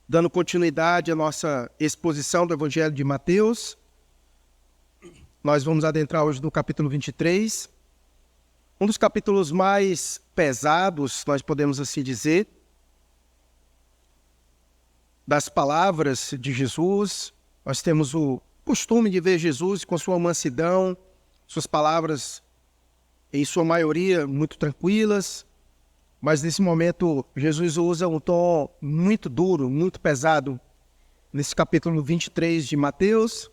Dando continuidade à nossa exposição do Evangelho de Mateus, nós vamos adentrar hoje no capítulo 23, um dos capítulos mais pesados, nós podemos assim dizer, das palavras de Jesus. Nós temos o costume de ver Jesus com sua mansidão, suas palavras, em sua maioria, muito tranquilas, mas nesse momento Jesus usa um tom muito duro, muito pesado, nesse capítulo 23 de Mateus,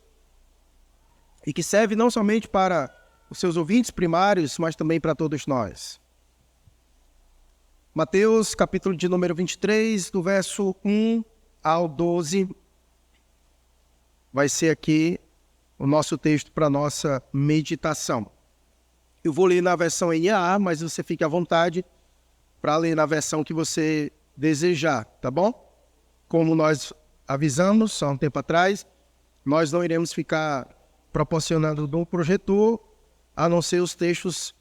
e que serve não somente para os seus ouvintes primários, mas também para todos nós. Mateus, capítulo de número 23, do verso 1 ao 12, vai ser aqui o nosso texto para a nossa meditação. Eu vou ler na versão NAA, mas você fique à vontade para ler na versão que você desejar, tá bom? Como nós avisamos há um tempo atrás, nós não iremos ficar proporcionando do projetor, a não ser os textos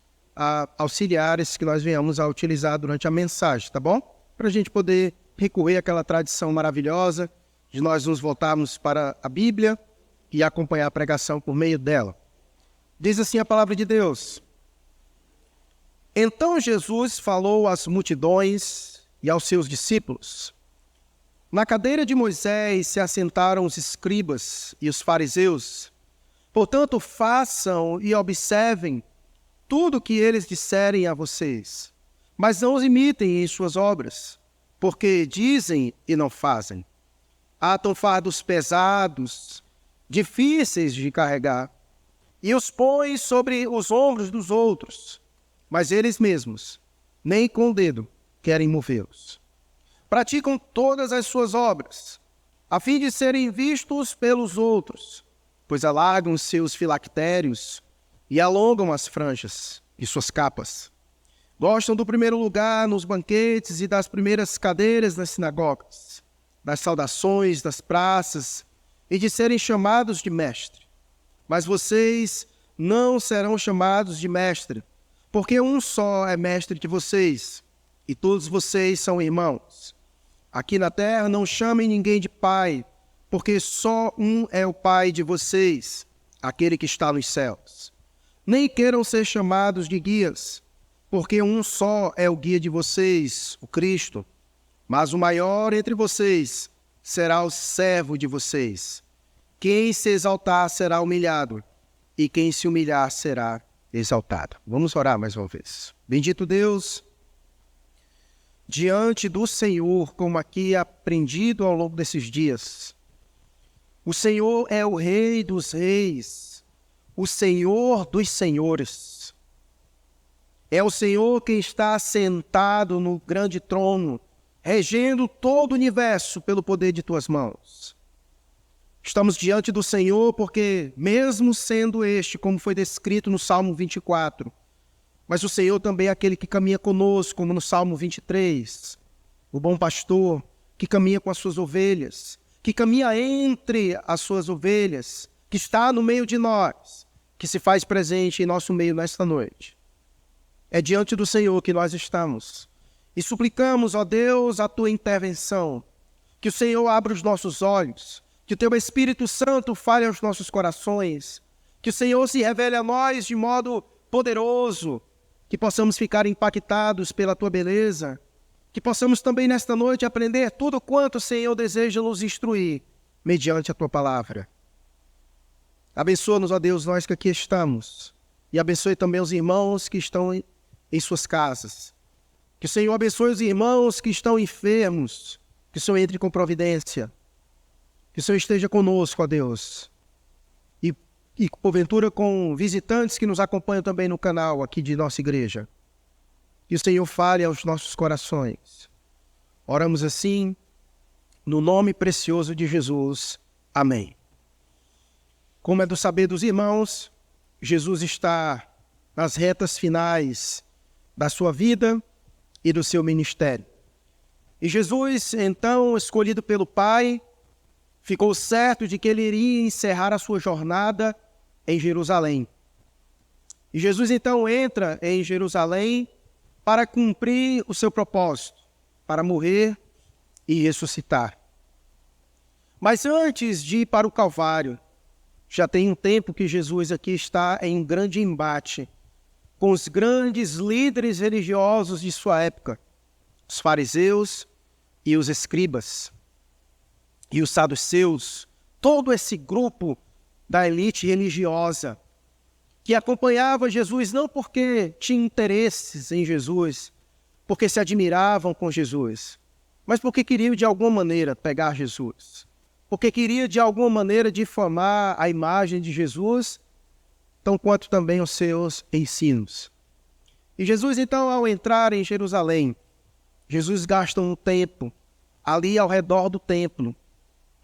auxiliares que nós venhamos a utilizar durante a mensagem, tá bom? Para a gente poder recorrer àquela tradição maravilhosa de nós nos voltarmos para a Bíblia e acompanhar a pregação por meio dela. Diz assim a palavra de Deus: Então Jesus falou às multidões e aos seus discípulos. Na cadeira de Moisés se assentaram os escribas e os fariseus. Portanto, façam e observem tudo o que eles disserem a vocês, mas não os imitem em suas obras, porque dizem e não fazem. Atam fardos pesados, difíceis de carregar, e os põem sobre os ombros dos outros, mas eles mesmos, nem com o dedo, querem movê-los. Praticam todas as suas obras, a fim de serem vistos pelos outros, pois alargam seus filactérios e alongam as franjas de suas capas. Gostam do primeiro lugar nos banquetes e das primeiras cadeiras nas sinagogas, das saudações das praças e de serem chamados de mestre. Mas vocês não serão chamados de mestre, porque um só é mestre de vocês, e todos vocês são irmãos. Aqui na terra não chamem ninguém de pai, porque só um é o pai de vocês, aquele que está nos céus. Nem queiram ser chamados de guias, porque um só é o guia de vocês, o Cristo. Mas o maior entre vocês será o servo de vocês. Quem se exaltar será humilhado, e quem se humilhar será exaltado. Vamos orar mais uma vez. Bendito Deus, diante do Senhor, como aqui aprendido ao longo desses dias, o Senhor é o Rei dos reis, o Senhor dos senhores. É o Senhor quem está sentado no grande trono, regendo todo o universo pelo poder de tuas mãos. Estamos diante do Senhor porque, mesmo sendo este, como foi descrito no Salmo 24, mas o Senhor também é aquele que caminha conosco, como no Salmo 23, o bom pastor que caminha com as suas ovelhas, que caminha entre as suas ovelhas, que está no meio de nós, que se faz presente em nosso meio nesta noite. É diante do Senhor que nós estamos e suplicamos, ó Deus, a tua intervenção, que o Senhor abra os nossos olhos, que o teu Espírito Santo fale aos nossos corações, que o Senhor se revele a nós de modo poderoso, que possamos ficar impactados pela tua beleza, que possamos também nesta noite aprender tudo quanto o Senhor deseja nos instruir, mediante a tua palavra. Abençoa-nos, ó Deus, nós que aqui estamos, e abençoe também os irmãos que estão em suas casas. Que o Senhor abençoe os irmãos que estão enfermos, que o Senhor entre com providência, que o Senhor esteja conosco, ó Deus, e porventura com visitantes que nos acompanham também no canal aqui de nossa igreja. Que o Senhor fale aos nossos corações. Oramos assim, no nome precioso de Jesus. Amém. Como é do saber dos irmãos, Jesus está nas retas finais da sua vida e do seu ministério. E Jesus, então, escolhido pelo Pai, ficou certo de que ele iria encerrar a sua jornada em Jerusalém. E Jesus, então, entra em Jerusalém para cumprir o seu propósito, para morrer e ressuscitar. Mas antes de ir para o Calvário, já tem um tempo que Jesus aqui está em um grande embate com os grandes líderes religiosos de sua época, os fariseus e os escribas e os saduceus, todo esse grupo da elite religiosa que acompanhava Jesus não porque tinha interesses em Jesus, porque se admiravam com Jesus, mas porque queriam de alguma maneira pegar Jesus, porque queria de alguma maneira difamar a imagem de Jesus, tão quanto também os seus ensinos. E Jesus, então, ao entrar em Jerusalém, Jesus gasta um tempo ali ao redor do templo,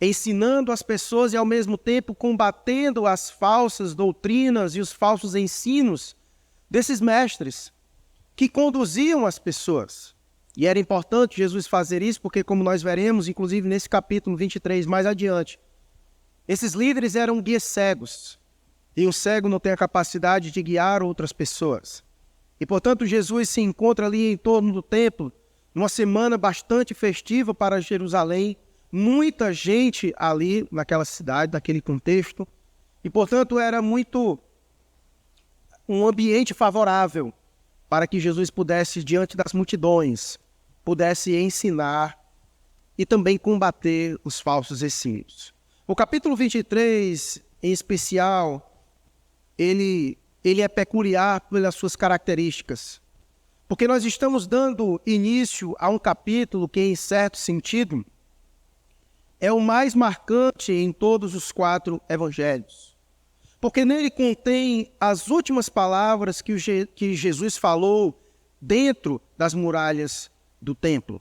ensinando as pessoas e, ao mesmo tempo, combatendo as falsas doutrinas e os falsos ensinos desses mestres que conduziam as pessoas. E era importante Jesus fazer isso porque, como nós veremos, inclusive nesse capítulo 23, mais adiante, esses líderes eram guias cegos, e um cego não tem a capacidade de guiar outras pessoas. E, portanto, Jesus se encontra ali em torno do templo, numa semana bastante festiva para Jerusalém, muita gente ali naquela cidade, naquele contexto, e, portanto, era muito um ambiente favorável para que Jesus pudesse, diante das multidões, pudesse ensinar e também combater os falsos ensinos. O capítulo 23, em especial, ele é peculiar pelas suas características, porque nós estamos dando início a um capítulo que, em certo sentido, é o mais marcante em todos os 4 evangelhos, porque nele contém as últimas palavras que Jesus falou dentro das muralhas do templo.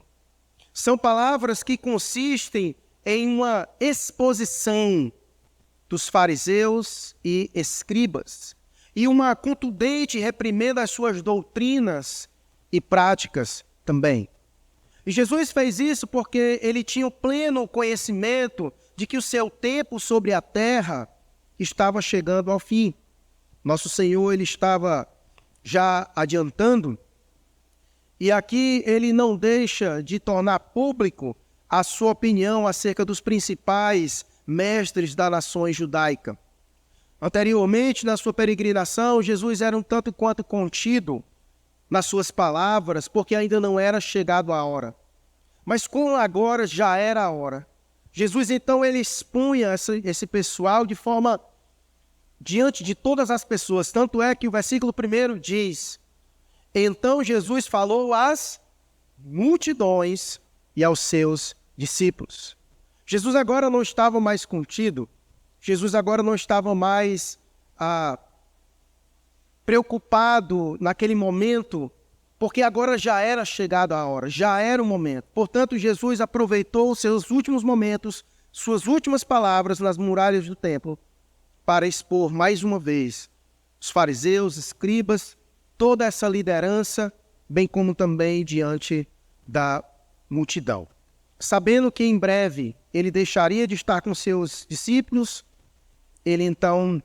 São palavras que consistem em uma exposição dos fariseus e escribas e uma contundente reprimenda às suas doutrinas e práticas também. E Jesus fez isso porque ele tinha o pleno conhecimento de que o seu tempo sobre a terra estava chegando ao fim. Nosso Senhor, ele estava já adiantando, e aqui ele não deixa de tornar público a sua opinião acerca dos principais mestres da nação judaica. Anteriormente, na sua peregrinação, Jesus era um tanto quanto contido nas suas palavras, porque ainda não era chegado a hora. Mas como agora já era a hora, Jesus então ele expunha esse pessoal de forma diante de todas as pessoas. Tanto é que o versículo 1 diz: então Jesus falou às multidões e aos seus discípulos. Jesus agora não estava mais contido, Jesus agora não estava mais preocupado naquele momento, porque agora já era chegada a hora, já era o momento. Portanto, Jesus aproveitou os seus últimos momentos, suas últimas palavras nas muralhas do templo, para expor mais uma vez os fariseus, escribas, toda essa liderança, bem como também diante da multidão. Sabendo que em breve ele deixaria de estar com seus discípulos, ele então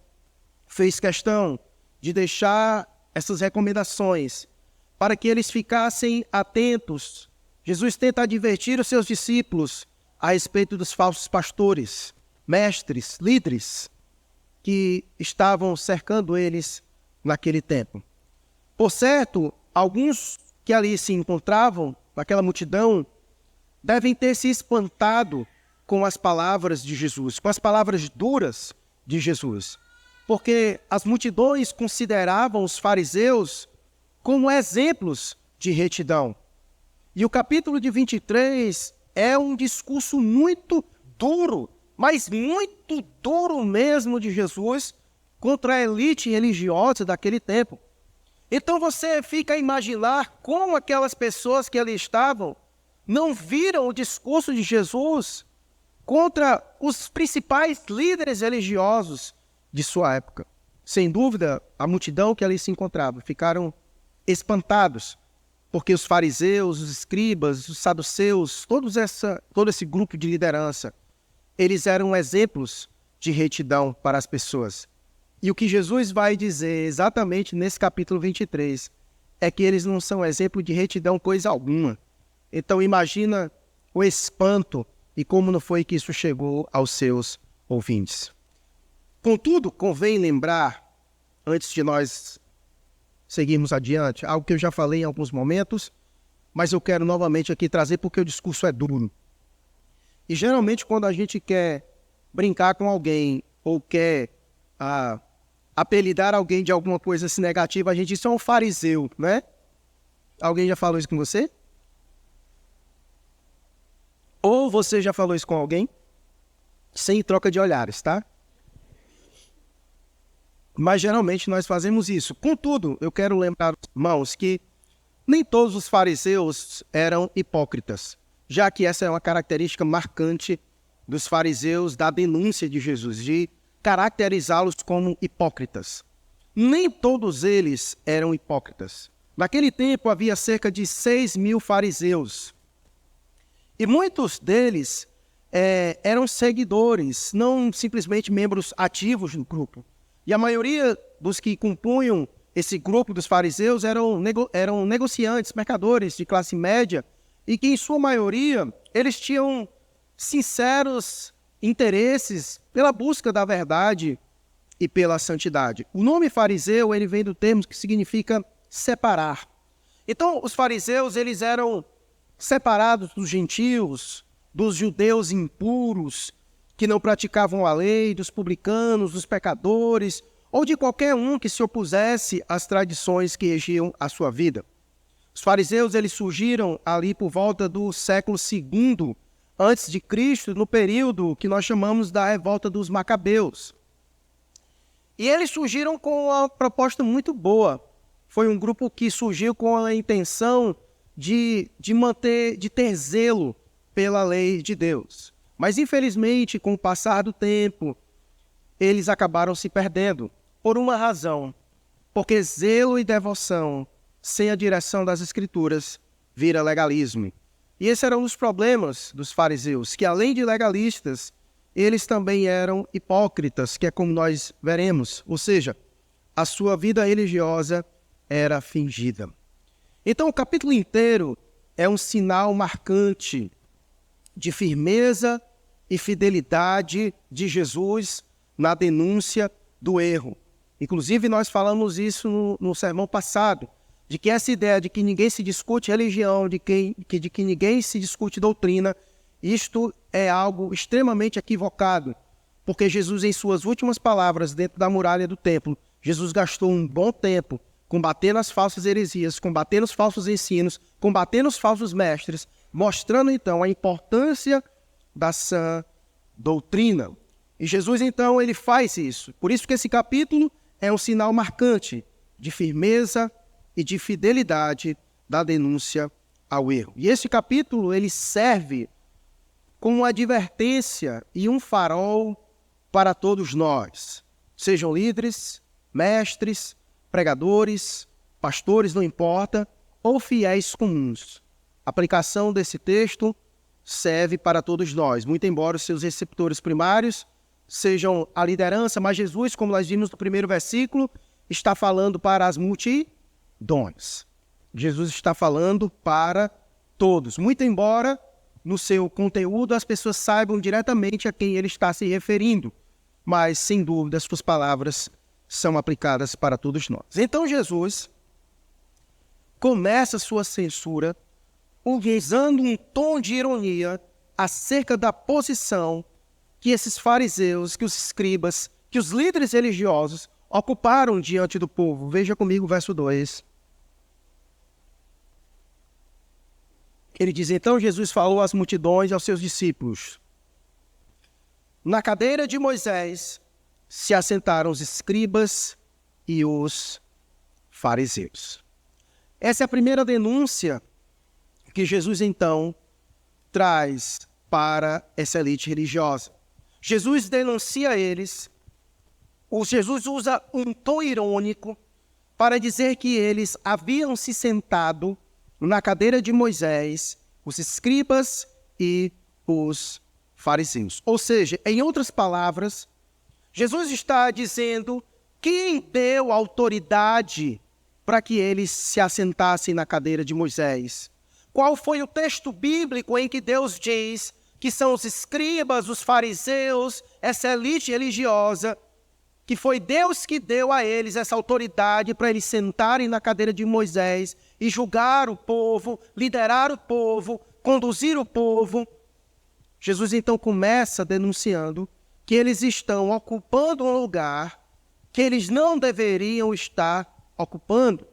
fez questão de deixar essas recomendações para que eles ficassem atentos. Jesus tenta advertir os seus discípulos a respeito dos falsos pastores, mestres, líderes, que estavam cercando eles naquele tempo. Por certo, alguns que ali se encontravam, naquela multidão, devem ter se espantado com as palavras de Jesus, com as palavras duras de Jesus, porque as multidões consideravam os fariseus como exemplos de retidão. E o capítulo de 23 é um discurso muito duro, mas muito duro mesmo de Jesus contra a elite religiosa daquele tempo. Então você fica a imaginar como aquelas pessoas que ali estavam não viram o discurso de Jesus contra os principais líderes religiosos de sua época. Sem dúvida, a multidão que ali se encontrava ficaram espantados, porque os fariseus, os escribas, os saduceus, todo esse grupo de liderança, eles eram exemplos de retidão para as pessoas. E o que Jesus vai dizer exatamente nesse capítulo 23 é que eles não são exemplo de retidão coisa alguma. Então imagina o espanto e como não foi que isso chegou aos seus ouvintes. Contudo, convém lembrar, antes de nós seguirmos adiante, algo que eu já falei em alguns momentos, mas eu quero novamente aqui trazer porque o discurso é duro. E geralmente quando a gente quer brincar com alguém ou quer apelidar alguém de alguma coisa assim negativa, a gente diz, isso é um fariseu, né? Alguém já falou isso com você? Ou você já falou isso com alguém? Sem troca de olhares, tá? Mas geralmente nós fazemos isso. Contudo, eu quero lembrar, irmãos, que nem todos os fariseus eram hipócritas, já que essa é uma característica marcante dos fariseus da denúncia de Jesus, de caracterizá-los como hipócritas. Nem todos eles eram hipócritas. Naquele tempo havia cerca de 6.000 fariseus. E muitos deles eram seguidores, não simplesmente membros ativos do grupo. E a maioria dos que compunham esse grupo dos fariseus eram negociantes, mercadores de classe média, e que, em sua maioria, eles tinham sinceros interesses pela busca da verdade e pela santidade. O nome fariseu, ele vem do termo que significa separar. Então, os fariseus, eles eram separados dos gentios, dos judeus impuros, que não praticavam a lei, dos publicanos, dos pecadores, ou de qualquer um que se opusesse às tradições que regiam a sua vida. Os fariseus, eles surgiram ali por volta do século II antes de Cristo, no período que nós chamamos da revolta dos Macabeus. E eles surgiram com uma proposta muito boa. Foi um grupo que surgiu com a intenção de ter zelo pela lei de Deus. Mas, infelizmente, com o passar do tempo, eles acabaram se perdendo. Por uma razão, porque zelo e devoção, sem a direção das Escrituras, vira legalismo. E esse era um dos problemas dos fariseus, que além de legalistas, eles também eram hipócritas, que é como nós veremos. Ou seja, a sua vida religiosa era fingida. Então, o capítulo inteiro é um sinal marcante de firmeza e fidelidade de Jesus na denúncia do erro. Inclusive, nós falamos isso no sermão passado, de que essa ideia de que ninguém se discute religião, de que ninguém se discute doutrina, isto é algo extremamente equivocado, porque Jesus, em suas últimas palavras dentro da muralha do templo, Jesus gastou um bom tempo combatendo as falsas heresias, combatendo os falsos ensinos, combatendo os falsos mestres, mostrando então a importância da sã doutrina. E Jesus então ele faz isso. Por isso que esse capítulo é um sinal marcante de firmeza e de fidelidade da denúncia ao erro. E esse capítulo ele serve como uma advertência e um farol para todos nós, sejam líderes, mestres, pregadores, pastores, não importa, ou fiéis comuns. A aplicação desse texto serve para todos nós, muito embora os seus receptores primários sejam a liderança, mas Jesus, como nós vimos no primeiro versículo, está falando para as multidões. Jesus está falando para todos, muito embora no seu conteúdo as pessoas saibam diretamente a quem ele está se referindo, mas sem dúvida as suas palavras são aplicadas para todos nós. Então Jesus começa sua censura usando um tom de ironia acerca da posição que esses fariseus, que os escribas, que os líderes religiosos ocuparam diante do povo. Veja comigo o verso 2. Ele diz, então Jesus falou às multidões e aos seus discípulos. Na cadeira de Moisés se assentaram os escribas e os fariseus. Essa é a primeira denúncia que Jesus então traz para essa elite religiosa. Jesus denuncia eles, Jesus usa um tom irônico para dizer que eles haviam se sentado na cadeira de Moisés, os escribas e os fariseus. Ou seja, em outras palavras, Jesus está dizendo quem deu autoridade para que eles se assentassem na cadeira de Moisés. Qual foi o texto bíblico em que Deus diz que são os escribas, os fariseus, essa elite religiosa, que foi Deus que deu a eles essa autoridade para eles sentarem na cadeira de Moisés e julgar o povo, liderar o povo, conduzir o povo. Jesus então começa denunciando que eles estão ocupando um lugar que eles não deveriam estar ocupando.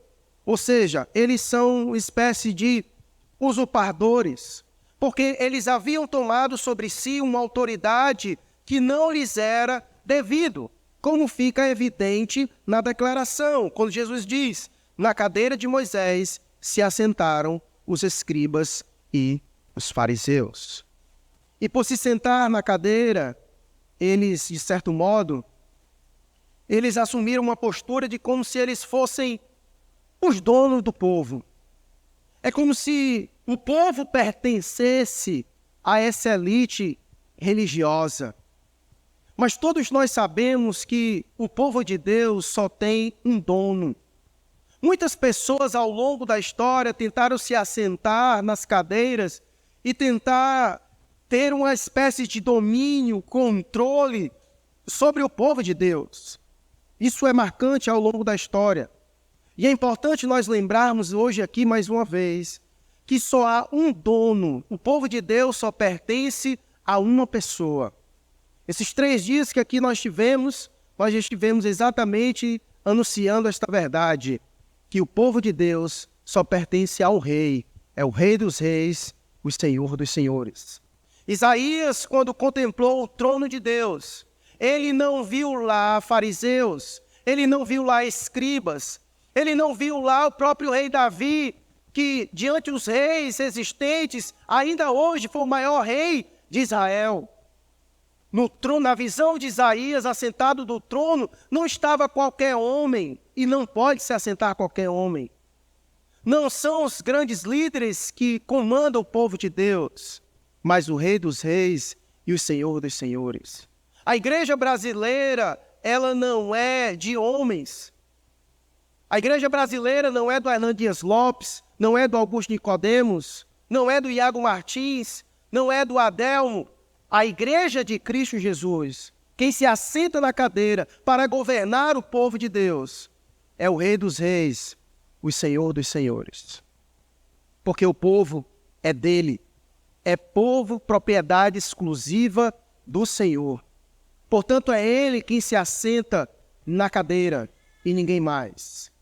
Ou seja, eles são uma espécie de usurpadores, porque eles haviam tomado sobre si uma autoridade que não lhes era devido, como fica evidente na declaração, quando Jesus diz: na cadeira de Moisés se assentaram os escribas e os fariseus. E por se sentar na cadeira, eles, de certo modo, eles assumiram uma postura de como se eles fossem os donos do povo. É como se o povo pertencesse a essa elite religiosa. Mas todos nós sabemos que o povo de Deus só tem um dono. Muitas pessoas ao longo da história tentaram se assentar nas cadeiras e tentar ter uma espécie de domínio, controle sobre o povo de Deus. Isso é marcante ao longo da história. E é importante nós lembrarmos hoje aqui mais uma vez que só há um dono. O povo de Deus só pertence a uma pessoa. Esses 3 dias que aqui nós já estivemos exatamente anunciando esta verdade, que o povo de Deus só pertence ao Rei. É o Rei dos Reis, o Senhor dos Senhores. Isaías, quando contemplou o trono de Deus, ele não viu lá fariseus, ele não viu lá escribas, ele não viu lá o próprio rei Davi, que diante dos reis existentes, ainda hoje foi o maior rei de Israel. No trono, na visão de Isaías, assentado do trono, não estava qualquer homem, e não pode se assentar qualquer homem. Não são os grandes líderes que comandam o povo de Deus, mas o Rei dos Reis e o Senhor dos Senhores. A igreja brasileira, ela não é de homens. A igreja brasileira não é do Hernando Dias Lopes, não é do Augusto Nicodemos, não é do Iago Martins, não é do Adelmo. A igreja de Cristo Jesus, quem se assenta na cadeira para governar o povo de Deus, é o Rei dos Reis, o Senhor dos Senhores. Porque o povo é dele, é povo, propriedade exclusiva do Senhor. Portanto, é ele quem se assenta na cadeira e ninguém mais.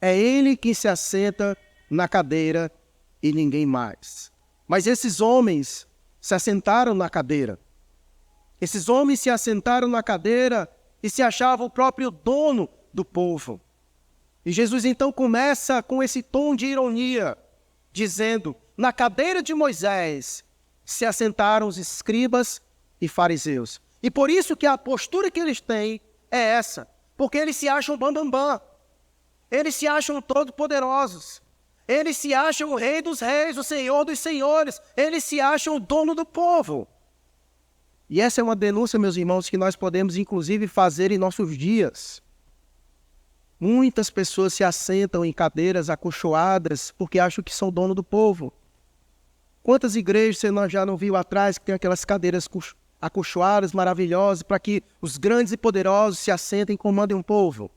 É ele quem se assenta na cadeira e ninguém mais. Mas esses homens se assentaram na cadeira. Esses homens se assentaram na cadeira e se achavam o próprio dono do povo. E Jesus então começa com esse tom de ironia, dizendo: na cadeira de Moisés se assentaram os escribas e fariseus. E por isso que a postura que eles têm é essa, porque eles se acham bambambam, eles se acham todo-poderosos, eles se acham o Rei dos Reis, o Senhor dos Senhores, eles se acham o dono do povo. E essa é uma denúncia, meus irmãos, que nós podemos inclusive fazer em nossos dias. Muitas pessoas se assentam em cadeiras acolchoadas porque acham que são dono do povo. Quantas igrejas você já não viu atrás que tem aquelas cadeiras acolchoadas, maravilhosas, para que os grandes e poderosos se assentem e comandem um povo?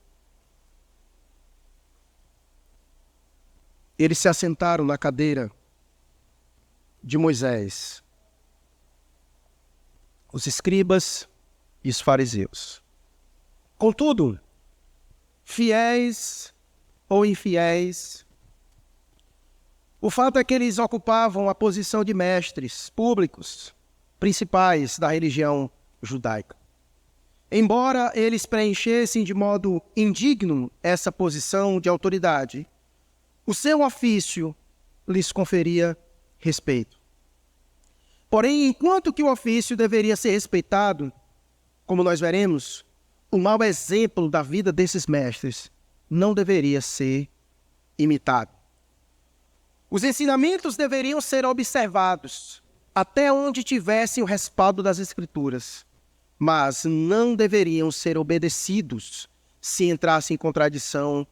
Eles se assentaram na cadeira de Moisés, os escribas e os fariseus. Contudo, fiéis ou infiéis, o fato é que eles ocupavam a posição de mestres públicos, principais da religião judaica. Embora eles preenchessem de modo indigno essa posição de autoridade, o seu ofício lhes conferia respeito. Porém, enquanto que o ofício deveria ser respeitado, como nós veremos, o mau exemplo da vida desses mestres não deveria ser imitado. Os ensinamentos deveriam ser observados até onde tivessem o respaldo das Escrituras, mas não deveriam ser obedecidos se entrassem em contradição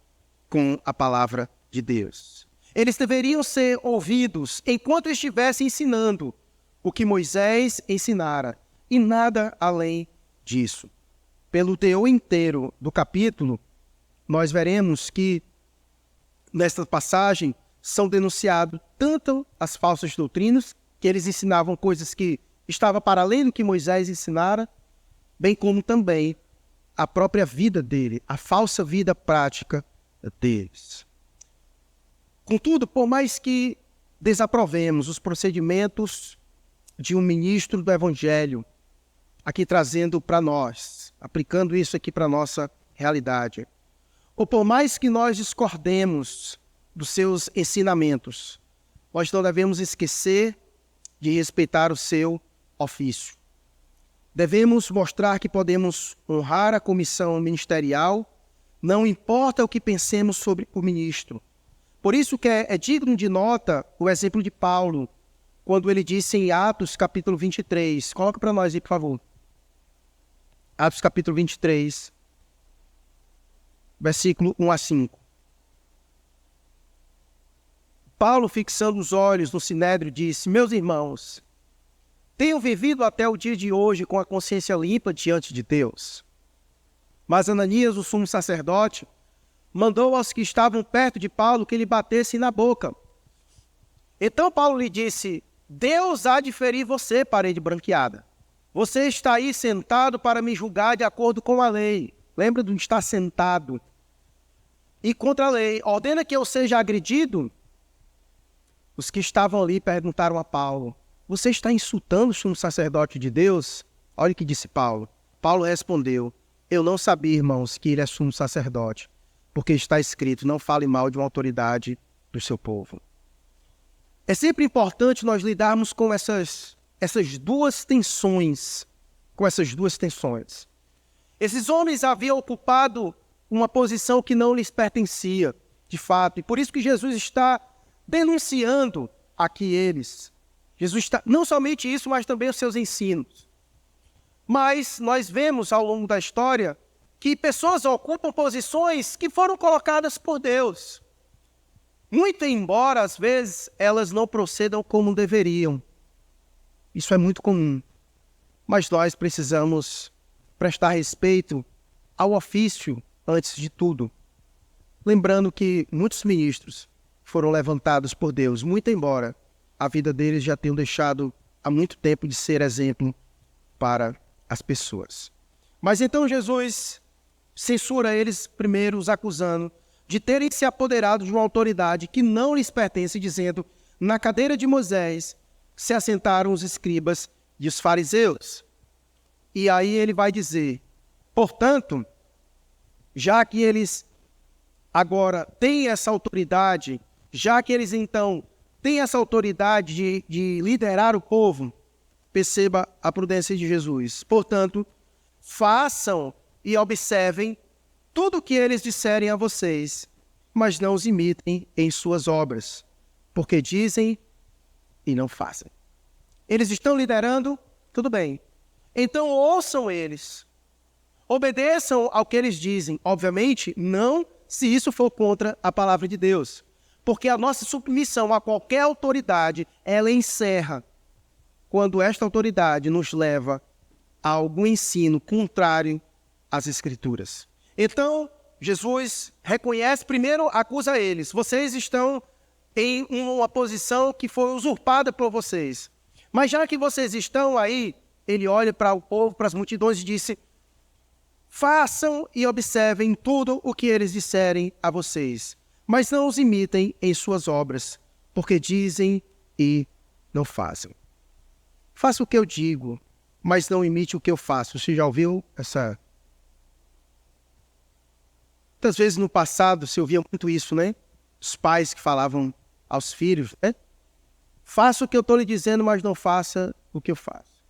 com a palavra de Deus. Eles deveriam ser ouvidos enquanto estivessem ensinando, o que Moisés ensinara, e nada além disso. Pelo teor inteiro do capítulo, nós veremos que, nesta passagem, são denunciados tanto as falsas doutrinas, que eles ensinavam coisas que estavam para além do que Moisés ensinara, bem como também a própria vida dele, a falsa vida prática deles. Contudo, por mais que desaprovemos os procedimentos de um ministro do Evangelho, aqui trazendo para nós, aplicando isso aqui para a nossa realidade, ou por mais que nós discordemos dos seus ensinamentos, nós não devemos esquecer de respeitar o seu ofício. Devemos mostrar que podemos honrar a comissão ministerial, não importa o que pensemos sobre o ministro. Por isso que é digno de nota o exemplo de Paulo, quando ele disse em Atos capítulo 23. Coloca para nós aí, por favor. Atos capítulo 23, versículo 1 a 5. Paulo, fixando os olhos no sinédrio, disse: meus irmãos, tenho vivido até o dia de hoje com a consciência limpa diante de Deus. Mas Ananias, o sumo sacerdote, mandou aos que estavam perto de Paulo que lhe batessem na boca. Então Paulo lhe disse: Deus há de ferir você, parede branqueada. Você está aí sentado para me julgar de acordo com a lei. Lembra de estar sentado. E contra a lei, ordena que eu seja agredido? Os que estavam ali perguntaram a Paulo: você está insultando o sumo sacerdote de Deus? Olha o que disse Paulo. Paulo respondeu: eu não sabia, irmãos, que ele é sumo sacerdote, porque está escrito: não fale mal de uma autoridade do seu povo. É sempre importante nós lidarmos com essas duas tensões. Esses homens haviam ocupado uma posição que não lhes pertencia, de fato, e por isso que Jesus está denunciando aqui eles. Jesus está, não somente isso, mas também os seus ensinos. Mas nós vemos ao longo da história que pessoas ocupam posições que foram colocadas por Deus. Muito embora, às vezes, elas não procedam como deveriam. Isso é muito comum. Mas nós precisamos prestar respeito ao ofício antes de tudo. Lembrando que muitos ministros foram levantados por Deus, muito embora a vida deles já tenham deixado há muito tempo de ser exemplo para as pessoas. Mas então Jesus censura eles primeiro, os acusando de terem se apoderado de uma autoridade que não lhes pertence, dizendo: na cadeira de Moisés se assentaram os escribas e os fariseus. E aí ele vai dizer: portanto, já que eles agora têm essa autoridade, já que eles então têm essa autoridade de liderar o povo, perceba a prudência de Jesus. Portanto, façam e observem tudo o que eles disserem a vocês, mas não os imitem em suas obras, porque dizem e não fazem. Eles estão liderando, tudo bem. Então ouçam eles. Obedeçam ao que eles dizem. Obviamente, não se isso for contra a palavra de Deus. Porque a nossa submissão a qualquer autoridade, ela encerra quando esta autoridade nos leva a algum ensino contrário às Escrituras. Então, Jesus reconhece, primeiro acusa eles: vocês estão em uma posição que foi usurpada por vocês. Mas já que vocês estão aí, ele olha para o povo, para as multidões e disse: façam e observem tudo o que eles disserem a vocês, mas não os imitem em suas obras, porque dizem e não fazem. Faça o que eu digo, mas não imite o que eu faço. Você já ouviu essa? Muitas vezes no passado se ouvia muito isso, né? Os pais que falavam aos filhos, né? Faça o que eu estou lhe dizendo, mas não faça o que eu faço.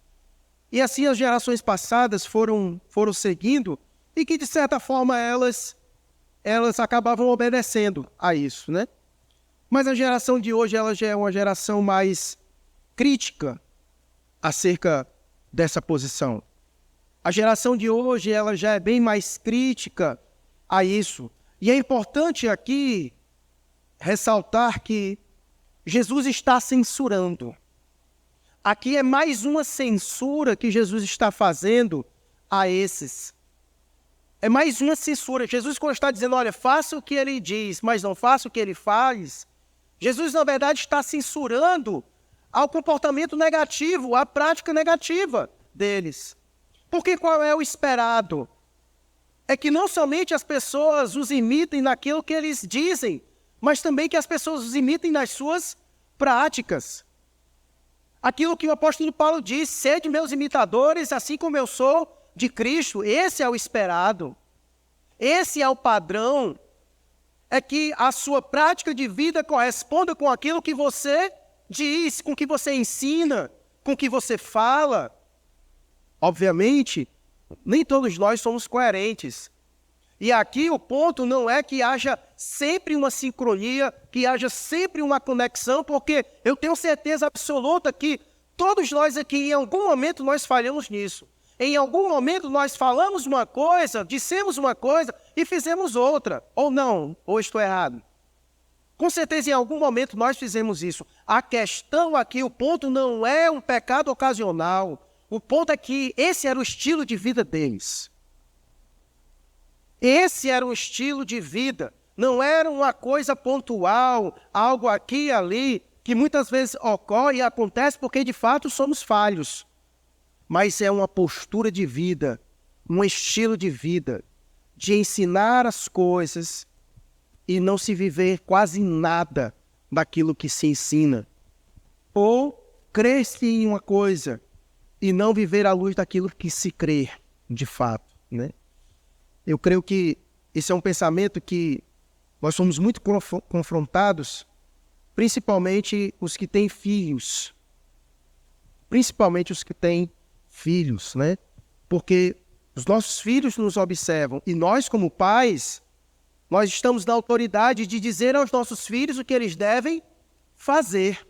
E assim as gerações passadas foram seguindo, e que de certa forma elas acabavam obedecendo a isso, né? Mas a geração de hoje, ela já é uma geração mais crítica acerca dessa posição. A geração de hoje, ela já é bem mais crítica a isso. E é importante aqui ressaltar que Jesus está censurando. Aqui é mais uma censura que Jesus está fazendo a esses. É mais uma censura. Jesus, quando está dizendo, olha, faça o que ele diz, mas não faça o que ele faz, Jesus, na verdade, está censurando ao comportamento negativo, à prática negativa deles. Porque qual é o esperado? É que não somente as pessoas os imitem naquilo que eles dizem, mas também que as pessoas os imitem nas suas práticas. Aquilo que o apóstolo Paulo diz, sede meus imitadores, assim como eu sou de Cristo. Esse é o esperado. Esse é o padrão. É que a sua prática de vida corresponda com aquilo que você diz, com o que você ensina, com o que você fala. Obviamente, nem todos nós somos coerentes. E aqui o ponto não é que haja sempre uma sincronia, que haja sempre uma conexão, porque eu tenho certeza absoluta que todos nós aqui, em algum momento, nós falhamos nisso. Em algum momento nós falamos uma coisa, dissemos uma coisa e fizemos outra. Ou não, ou estou errado. Com certeza em algum momento nós fizemos isso. A questão aqui, o ponto não é um pecado ocasional. O ponto é que esse era o estilo de vida deles. Esse era um estilo de vida. Não era uma coisa pontual, algo aqui e ali, que muitas vezes ocorre e acontece porque de fato somos falhos. Mas é uma postura de vida, um estilo de vida, de ensinar as coisas e não se viver quase nada daquilo que se ensina. Ou crer-se em uma coisa e não viver à luz daquilo que se crê, de fato, né? Eu creio que esse é um pensamento que nós somos muito confrontados, principalmente os que têm filhos. Principalmente os que têm filhos, né? Porque os nossos filhos nos observam e nós, como pais, nós estamos na autoridade de dizer aos nossos filhos o que eles devem fazer.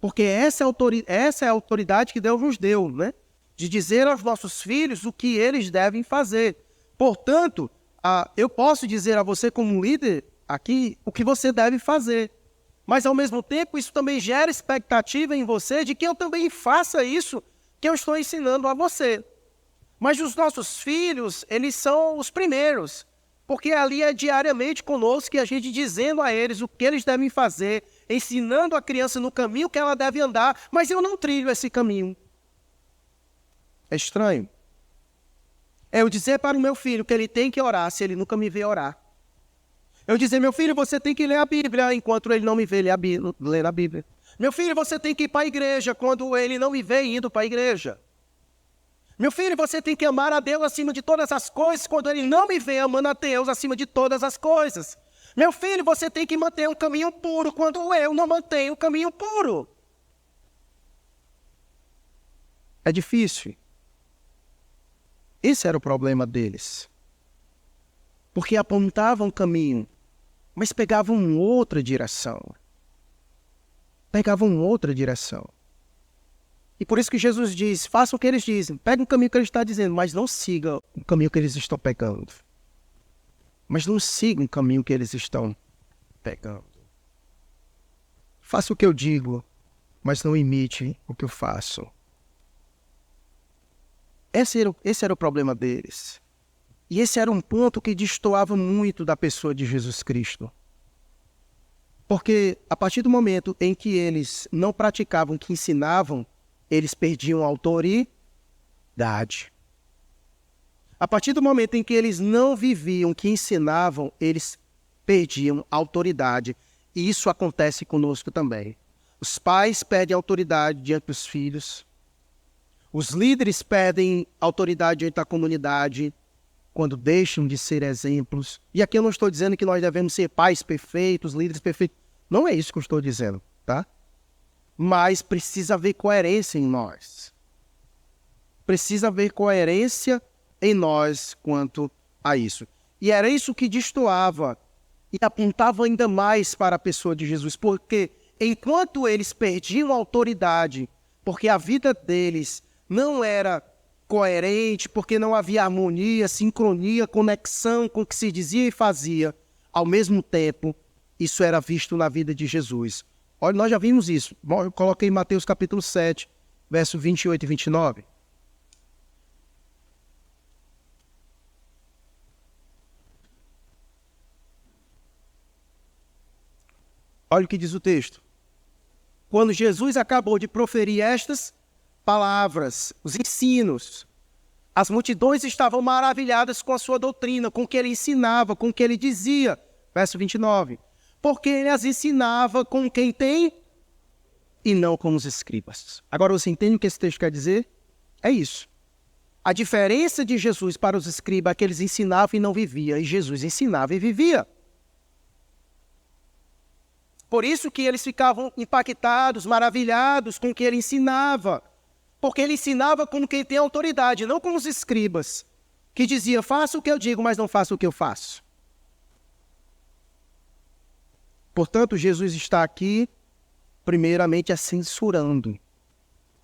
Porque essa é a autoridade que Deus nos deu, né? De dizer aos nossos filhos o que eles devem fazer. Portanto, eu posso dizer a você como líder aqui o que você deve fazer. Mas, ao mesmo tempo, isso também gera expectativa em você de que eu também faça isso que eu estou ensinando a você. Mas os nossos filhos, eles são os primeiros, porque ali é diariamente conosco que a gente dizendo a eles o que eles devem fazer, ensinando a criança no caminho que ela deve andar, mas eu não trilho esse caminho. É estranho. É eu dizer para o meu filho que ele tem que orar se ele nunca me vê orar. Eu dizer, meu filho, você tem que ler a Bíblia enquanto ele não me vê ler a Bíblia. Meu filho, você tem que ir para a igreja quando ele não me vê indo para a igreja. Meu filho, você tem que amar a Deus acima de todas as coisas quando ele não me vê amando a Deus acima de todas as coisas. Meu filho, você tem que manter um caminho puro quando eu não mantenho um caminho puro. É difícil. Esse era o problema deles. Porque apontavam um caminho, mas pegavam outra direção. E por isso que Jesus diz, faça o que eles dizem. Pega o caminho que ele está dizendo, mas não siga o caminho que eles estão pegando. Faça o que eu digo, mas não imite o que eu faço. Esse era o problema deles. E esse era um ponto que destoava muito da pessoa de Jesus Cristo. Porque a partir do momento em que eles não praticavam o que ensinavam, eles perdiam a autoridade. A partir do momento em que eles não viviam o que ensinavam, eles perdiam a autoridade. E isso acontece conosco também. Os pais perdem a autoridade diante dos filhos. Os líderes perdem autoridade diante da comunidade quando deixam de ser exemplos. E aqui eu não estou dizendo que nós devemos ser pais perfeitos, líderes perfeitos. Não é isso que eu estou dizendo, tá? Mas precisa haver coerência em nós. Precisa haver coerência em nós quanto a isso. E era isso que destoava e apontava ainda mais para a pessoa de Jesus, porque enquanto eles perdiam a autoridade, porque a vida deles não era coerente, porque não havia harmonia, sincronia, conexão com o que se dizia e fazia, ao mesmo tempo, isso era visto na vida de Jesus Olha, nós já vimos isso. Eu coloquei em Mateus capítulo 7, verso 28 e 29. Olha o que diz o texto. Quando Jesus acabou de proferir estas palavras, os ensinos, as multidões estavam maravilhadas com a sua doutrina, com o que ele ensinava, com o que ele dizia. Verso 29. Porque ele as ensinava com quem tem e não com os escribas. Agora você entende o que esse texto quer dizer? É isso. A diferença de Jesus para os escribas é que eles ensinavam e não viviam, e Jesus ensinava e vivia. Por isso que eles ficavam impactados, maravilhados com o que ele ensinava. Porque ele ensinava como quem tem autoridade, não como os escribas, que dizia, faça o que eu digo, mas não faça o que eu faço. Portanto, Jesus está aqui, primeiramente, censurando.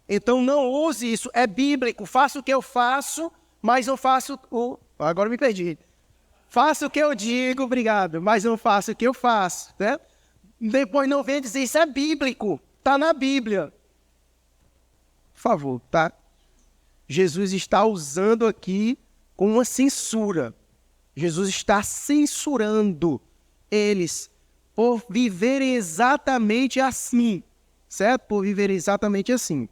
Então, não use isso, é bíblico, faça o que eu faço, mas não faço o... Agora me perdi. Faça o que eu digo, obrigado, mas não faça o que eu faço, né? Depois não venha dizer, isso é bíblico, está na Bíblia. Por favor, tá? Jesus está usando aqui com uma censura. Jesus está censurando eles por viverem exatamente assim, certo? Por viverem exatamente assim.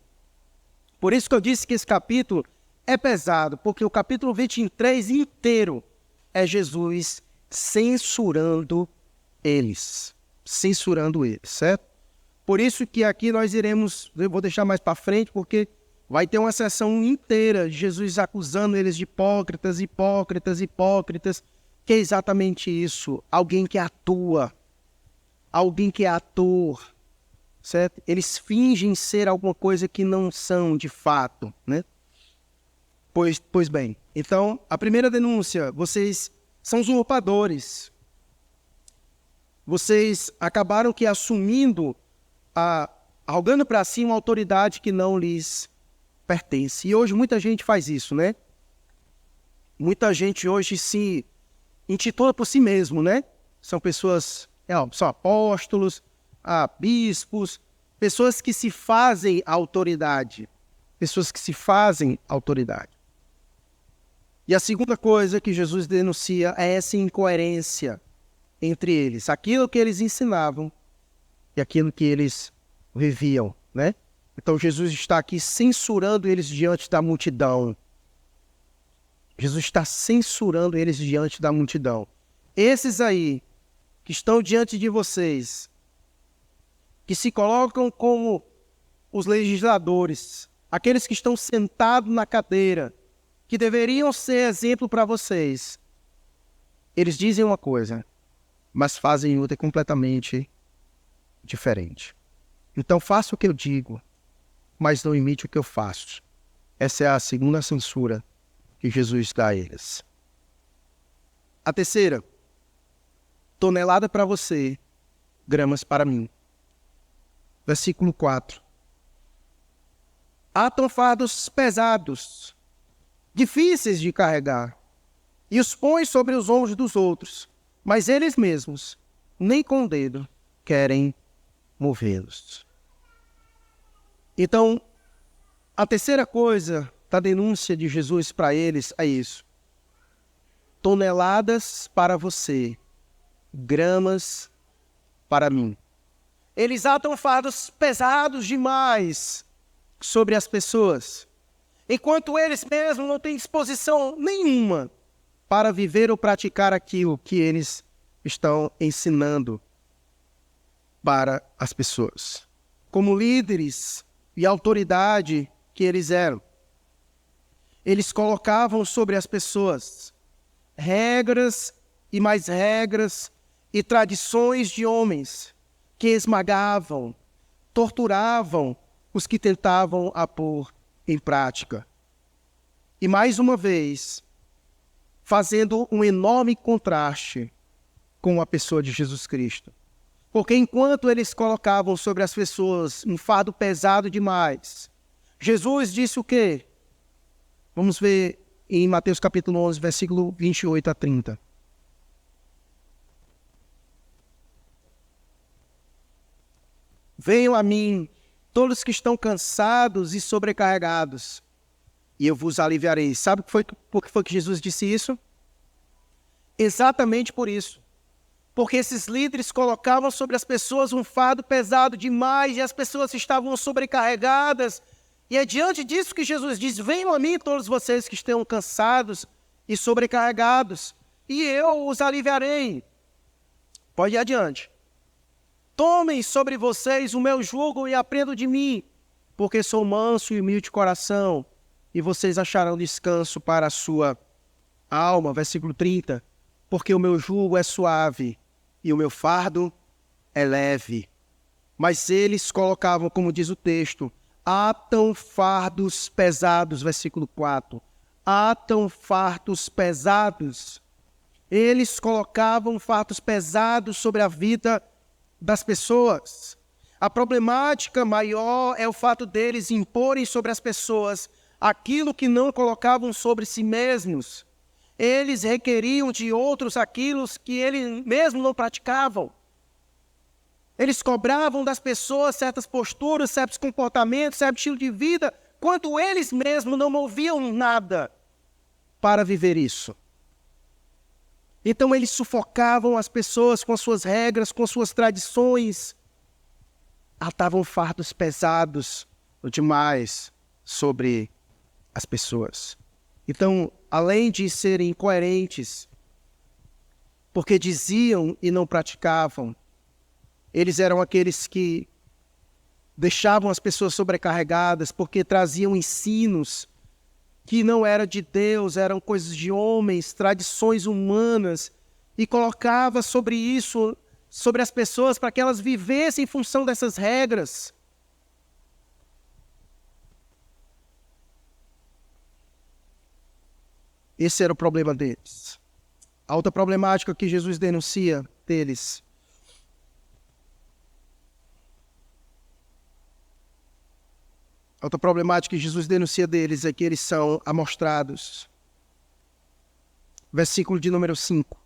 Por isso que eu disse que esse capítulo é pesado, porque o capítulo 23 inteiro é Jesus censurando eles. Censurando eles, certo? Por isso que aqui nós iremos, eu vou deixar mais para frente, porque vai ter uma sessão inteira de Jesus acusando eles de hipócritas, hipócritas, hipócritas, que é exatamente isso, alguém que atua, alguém que é ator, certo? Eles fingem ser alguma coisa que não são de fato, né? Pois bem, então, a primeira denúncia, vocês são usurpadores. Vocês acabaram que assumindo, algando para si uma autoridade que não lhes pertence. E hoje muita gente faz isso, né? Muita gente hoje se intitula por si mesmo, né? São pessoas, são apóstolos, bispos, pessoas que se fazem autoridade. Pessoas que se fazem autoridade. E a segunda coisa que Jesus denuncia é essa incoerência entre eles, aquilo que eles ensinavam e aquilo que eles viviam, né? Então Jesus está aqui censurando eles diante da multidão. Jesus está censurando eles diante da multidão. Esses aí, que estão diante de vocês, que se colocam como os legisladores, aqueles que estão sentados na cadeira, que deveriam ser exemplo para vocês, eles dizem uma coisa, mas fazem outra completamente diferente. Então faça o que eu digo, mas não imite o que eu faço. Essa é a segunda censura que Jesus dá a eles. A terceira, tonelada para você, gramas para mim. Versículo 4. Atam fardos pesados, difíceis de carregar, e os põem sobre os ombros dos outros, mas eles mesmos, nem com o dedo, querem movê-los. Então, a terceira coisa da denúncia de Jesus para eles é isso. Toneladas para você, gramas para mim. Eles atam fardos pesados demais sobre as pessoas, enquanto eles mesmos não têm disposição nenhuma para viver ou praticar aquilo que eles estão ensinando para as pessoas. Como líderes e autoridade que eles eram, eles colocavam sobre as pessoas regras e mais regras e tradições de homens que esmagavam, torturavam os que tentavam a pôr em prática. E mais uma vez, fazendo um enorme contraste com a pessoa de Jesus Cristo. Porque enquanto eles colocavam sobre as pessoas um fardo pesado demais, Jesus disse o quê? Vamos ver em Mateus capítulo 11, versículo 28 a 30. Venham a mim, todos que estão cansados e sobrecarregados, e eu vos aliviarei. Sabe por que foi que Jesus disse isso? Exatamente por isso. Porque esses líderes colocavam sobre as pessoas um fardo pesado demais e as pessoas estavam sobrecarregadas. E é diante disso que Jesus diz: venham a mim todos vocês que estão cansados e sobrecarregados, e eu os aliviarei. Pode ir adiante. Tomem sobre vocês o meu jugo e aprendam de mim, porque sou manso e humilde de coração, e vocês acharão descanso para a sua alma. Versículo 30. Porque o meu jugo é suave e o meu fardo é leve. Mas eles colocavam, como diz o texto, atam fardos pesados. Versículo 4. Atam fardos pesados. Eles colocavam fardos pesados sobre a vida das pessoas. A problemática maior é o fato deles imporem sobre as pessoas aquilo que não colocavam sobre si mesmos. Eles requeriam de outros aquilo que eles mesmos não praticavam. Eles cobravam das pessoas certas posturas, certos comportamentos, certo estilo de vida, quando eles mesmos não moviam nada para viver isso. Então eles sufocavam as pessoas com suas regras, com suas tradições. Atavam fardos pesados demais sobre as pessoas. Então, além de serem incoerentes, porque diziam e não praticavam, eles eram aqueles que deixavam as pessoas sobrecarregadas, porque traziam ensinos que não eram de Deus, eram coisas de homens, tradições humanas, e colocava sobre isso, sobre as pessoas, para que elas vivessem em função dessas regras. Esse era o problema deles. A outra problemática que Jesus denuncia deles. A outra problemática que Jesus denuncia deles é que eles são amostrados. Versículo de número 5.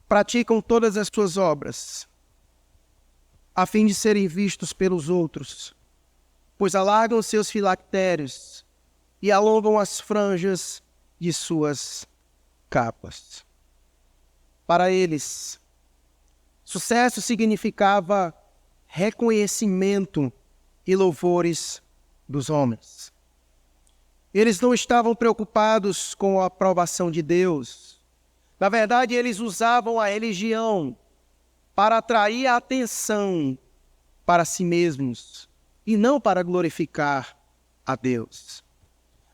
Praticam todas as suas obras, a fim de serem vistos pelos outros, pois alargam seus filactérios e alongam as franjas de suas capas. Para eles, sucesso significava reconhecimento e louvores dos homens. Eles não estavam preocupados com a aprovação de Deus. Na verdade, eles usavam a religião para atrair a atenção para si mesmos e não para glorificar a Deus.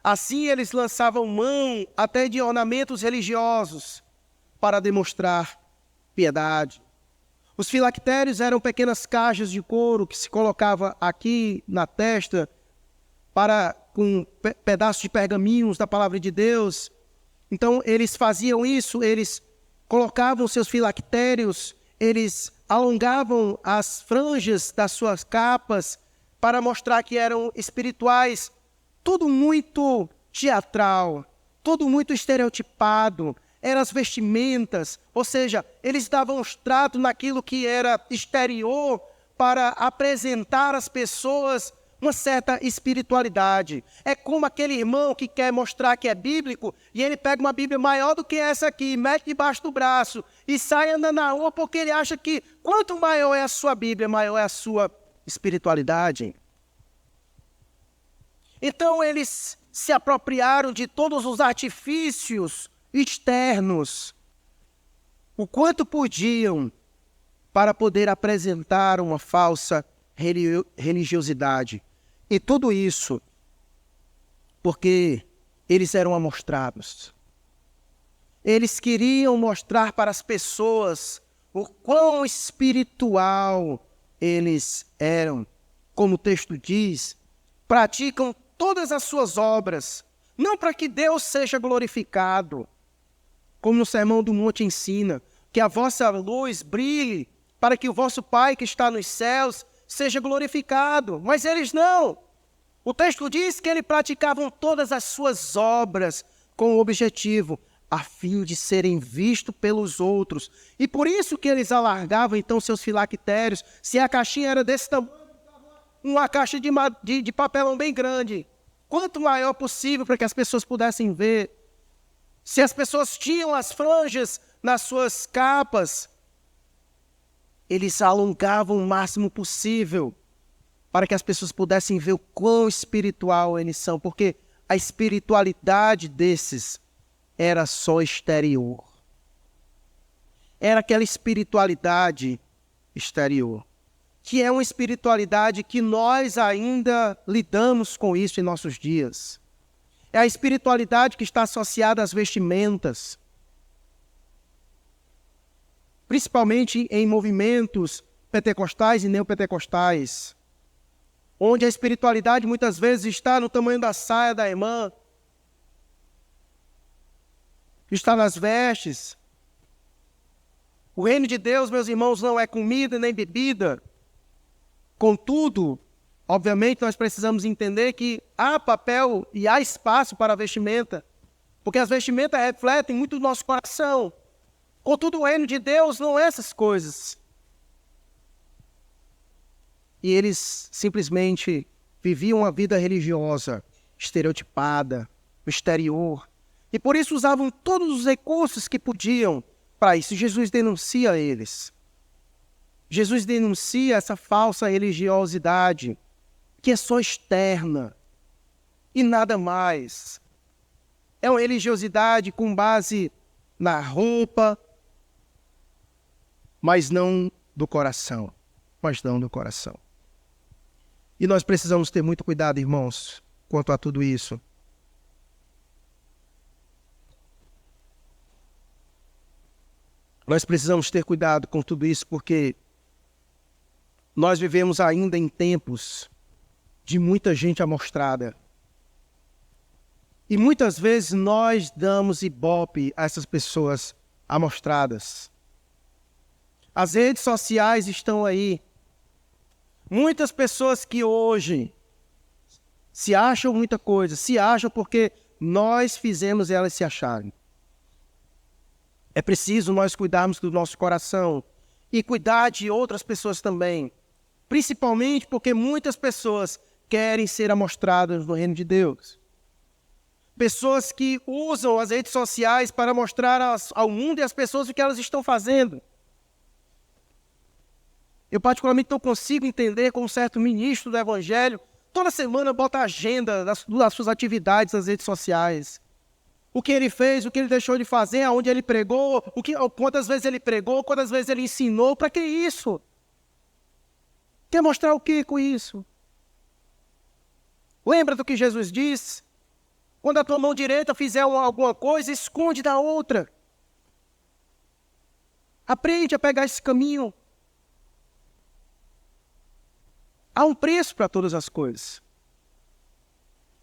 Assim, eles lançavam mão até de ornamentos religiosos para demonstrar piedade. Os filactérios eram pequenas caixas de couro que se colocava aqui na testa com pedaços de pergaminhos da palavra de Deus. Então, eles faziam isso, eles colocavam seus filactérios, eles alongavam as franjas das suas capas para mostrar que eram espirituais. Tudo muito teatral, tudo muito estereotipado, eram as vestimentas, ou seja, eles davam os tratos naquilo que era exterior para apresentar às pessoas uma certa espiritualidade. É como aquele irmão que quer mostrar que é bíblico e ele pega uma Bíblia maior do que essa aqui, mete debaixo do braço e sai andando na rua porque ele acha que quanto maior é a sua Bíblia, maior é a sua espiritualidade. Então eles se apropriaram de todos os artifícios externos, o quanto podiam, para poder apresentar uma falsa religiosidade. E tudo isso porque eles eram amostrados. Eles queriam mostrar para as pessoas o quão espiritual eles eram. Como o texto diz, praticam todas as suas obras, não para que Deus seja glorificado, como no Sermão do Monte ensina, que a vossa luz brilhe, para que o vosso Pai que está nos céus seja glorificado. Mas eles não. O texto diz que eles praticavam todas as suas obras com o objetivo a fim de serem vistos pelos outros. E por isso que eles alargavam então seus filactérios. Se a caixinha era desse tamanho, uma caixa de papelão bem grande, quanto maior possível para que as pessoas pudessem ver. Se as pessoas tinham as franjas nas suas capas, eles alongavam o máximo possível para que as pessoas pudessem ver o quão espiritual eles são, porque a espiritualidade desses era só exterior. Era aquela espiritualidade exterior, que é uma espiritualidade que nós ainda lidamos com isso em nossos dias. É a espiritualidade que está associada às vestimentas, principalmente em movimentos pentecostais e neopentecostais, onde a espiritualidade muitas vezes está no tamanho da saia da irmã, está nas vestes. O reino de Deus, meus irmãos, não é comida nem bebida. Contudo, obviamente, nós precisamos entender que há papel e há espaço para a vestimenta, porque as vestimentas refletem muito do nosso coração. Contudo, o reino de Deus não é essas coisas. E eles simplesmente viviam uma vida religiosa, estereotipada, no exterior. E por isso usavam todos os recursos que podiam para isso. Jesus denuncia eles. Jesus denuncia essa falsa religiosidade, que é só externa e nada mais. É uma religiosidade com base na roupa, mas não do coração. Mas não do coração. E nós precisamos ter muito cuidado, irmãos, quanto a tudo isso. Nós precisamos ter cuidado com tudo isso, porque nós vivemos ainda em tempos de muita gente amostrada. E muitas vezes nós damos ibope a essas pessoas amostradas. As redes sociais estão aí. Muitas pessoas que hoje se acham muita coisa, se acham porque nós fizemos elas se acharem. É preciso nós cuidarmos do nosso coração e cuidar de outras pessoas também. Principalmente porque muitas pessoas querem ser amostradas no reino de Deus. Pessoas que usam as redes sociais para mostrar ao mundo e às pessoas o que elas estão fazendo. Eu particularmente não consigo entender como um certo ministro do Evangelho toda semana bota a agenda das suas atividades nas redes sociais. O que ele fez, o que ele deixou de fazer, aonde ele pregou, quantas vezes ele pregou, quantas vezes ele ensinou, para que isso? Quer mostrar o que com isso? Lembra do que Jesus disse? Quando a tua mão direita fizer alguma coisa, esconde da outra. Aprende a pegar esse caminho. Há um preço para todas as coisas.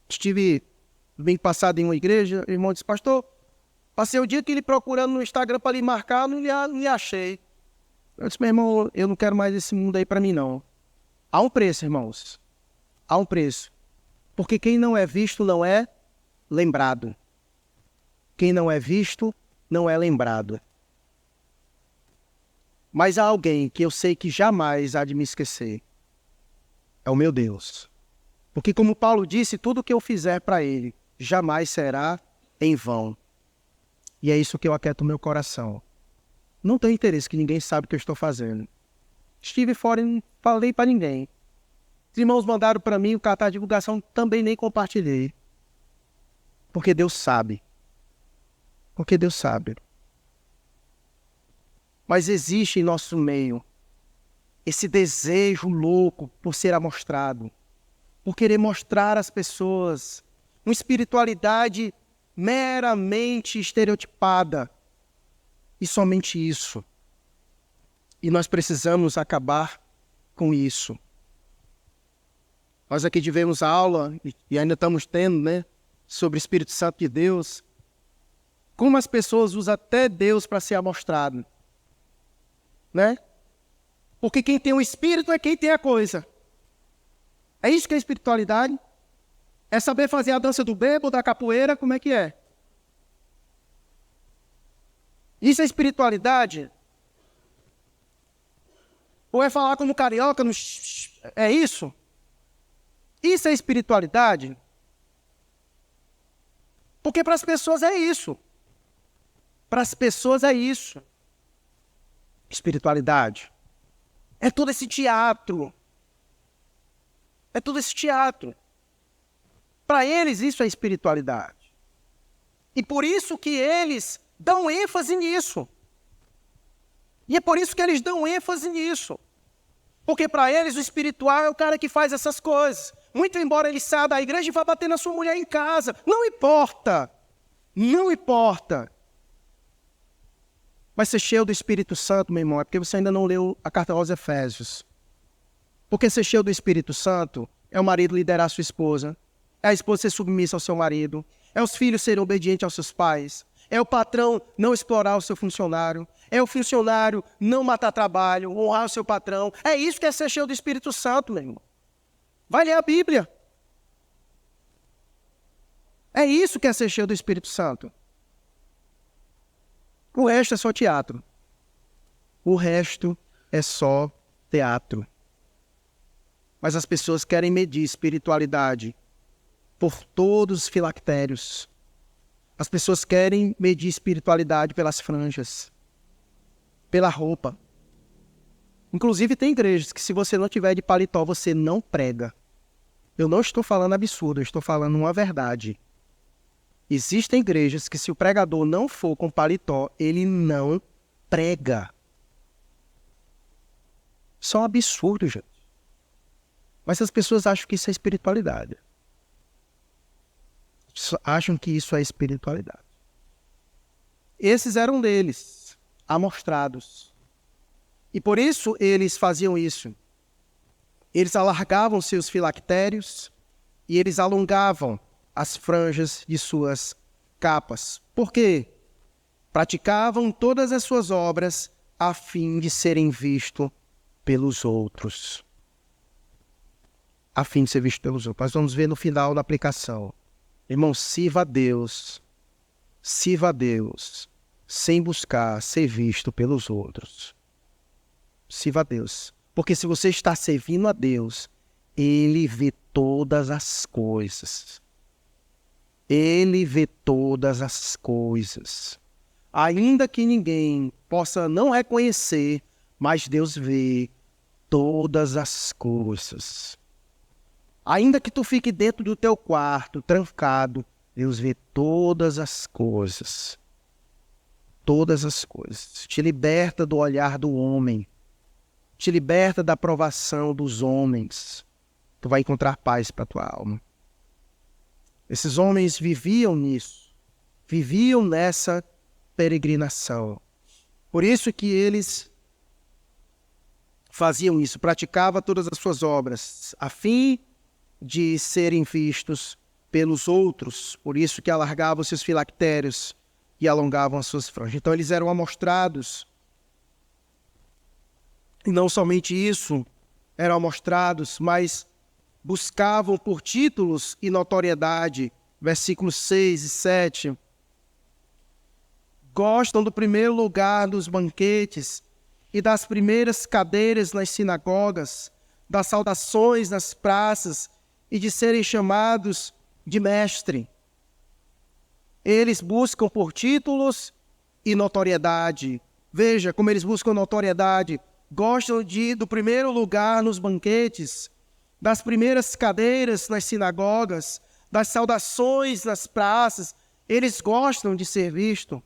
Estive bem passado em uma igreja, o irmão disse, pastor, passei o dia que ele procurando no Instagram para lhe marcar, não lhe achei. Eu disse, meu irmão, eu não quero mais esse mundo aí para mim não. Há um preço, irmãos. Há um preço. Porque quem não é visto não é lembrado. Quem não é visto não é lembrado. Mas há alguém que eu sei que jamais há de me esquecer. É o meu Deus. Porque como Paulo disse, tudo o que eu fizer para ele jamais será em vão. E é isso que eu aquieto o meu coração. Não tenho interesse que ninguém sabe o que eu estou fazendo. Estive fora e não falei para ninguém. Os irmãos mandaram para mim o cartaz de divulgação, também nem compartilhei. Porque Deus sabe. Porque Deus sabe. Mas existe em nosso meio esse desejo louco por ser amostrado, por querer mostrar às pessoas uma espiritualidade meramente estereotipada. E somente isso. E nós precisamos acabar com isso. Nós aqui tivemos aula, e ainda estamos tendo, né, sobre o Espírito Santo de Deus. Como as pessoas usam até Deus para ser amostrado. Né? Porque quem tem o Espírito é quem tem a coisa. É isso que é espiritualidade? É saber fazer a dança do bebo, da capoeira, como é que é? Isso é espiritualidade? Ou é falar como carioca no é isso? Isso é espiritualidade? Porque para as pessoas é isso. Para as pessoas é isso. Espiritualidade. É todo esse teatro. É todo esse teatro. Para eles isso é espiritualidade. E por isso que eles dão ênfase nisso. E é por isso que eles dão ênfase nisso. Porque para eles o espiritual é o cara que faz essas coisas. Muito embora ele saia da igreja e vá bater na sua mulher em casa. Não importa. Não importa. Mas ser cheio do Espírito Santo, meu irmão, é porque você ainda não leu a carta aos Efésios. Porque ser cheio do Espírito Santo é o marido liderar a sua esposa. É a esposa ser submissa ao seu marido. É os filhos serem obedientes aos seus pais. É o patrão não explorar o seu funcionário. É o funcionário não matar trabalho, honrar o seu patrão. É isso que é ser cheio do Espírito Santo, meu irmão. Vai ler a Bíblia. É isso que é ser cheio do Espírito Santo. O resto é só teatro. O resto é só teatro. Mas as pessoas querem medir espiritualidade por todos os filactérios. As pessoas querem medir espiritualidade pelas franjas, pela roupa. Inclusive tem igrejas que se você não tiver de paletó, você não prega. Eu não estou falando absurdo, eu estou falando uma verdade. Existem igrejas que se o pregador não for com paletó, ele não prega. Isso é um absurdo, gente. Mas as pessoas acham que isso é espiritualidade. Acham que isso é espiritualidade. Esses eram deles, amostrados. E por isso eles faziam isso. Eles alargavam seus filactérios e eles alongavam as franjas de suas capas. Por quê? Praticavam todas as suas obras a fim de serem vistos pelos outros. A fim de ser visto pelos outros. Nós vamos ver no final da aplicação. Irmão, sirva a Deus, sem buscar ser visto pelos outros. Sirva a Deus. Porque se você está servindo a Deus, Ele vê todas as coisas. Ele vê todas as coisas. Ainda que ninguém possa não reconhecer, mas Deus vê todas as coisas. Ainda que tu fique dentro do teu quarto, trancado, Deus vê todas as coisas. Todas as coisas. Te liberta do olhar do homem. Te liberta da aprovação dos homens. Tu vai encontrar paz para a tua alma. Esses homens viviam nisso. Viviam nessa peregrinação. Por isso que eles faziam isso. Praticavam todas as suas obras, a fim de serem vistos pelos outros. Por isso que alargavam seus filactérios e alongavam as suas franjas. Então eles eram amostrados. E não somente isso, eram amostrados, mas buscavam por títulos e notoriedade. Versículos 6 e 7. Gostam do primeiro lugar nos banquetes e das primeiras cadeiras nas sinagogas, das saudações nas praças e de serem chamados de mestre. Eles buscam por títulos e notoriedade. Veja como eles buscam notoriedade. Gostam do primeiro lugar nos banquetes, das primeiras cadeiras nas sinagogas, das saudações nas praças. Eles gostam de ser vistos.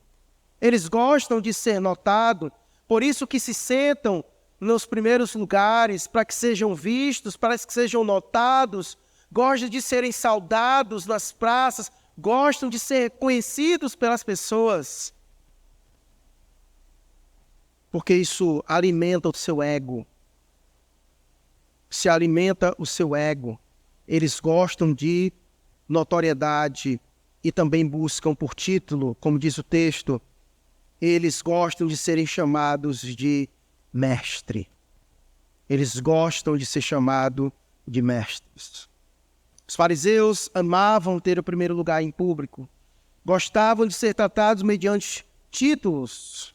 Eles gostam de ser notados. Por isso que se sentam nos primeiros lugares, para que sejam vistos, para que sejam notados. Gostam de serem saudados nas praças, gostam de ser conhecidos pelas pessoas. Porque isso alimenta o seu ego. Se alimenta o seu ego. Eles gostam de notoriedade e também buscam por título, como diz o texto, eles gostam de serem chamados de mestre. Eles gostam de ser chamados de mestres. Os fariseus amavam ter o primeiro lugar em público. Gostavam de ser tratados mediante títulos.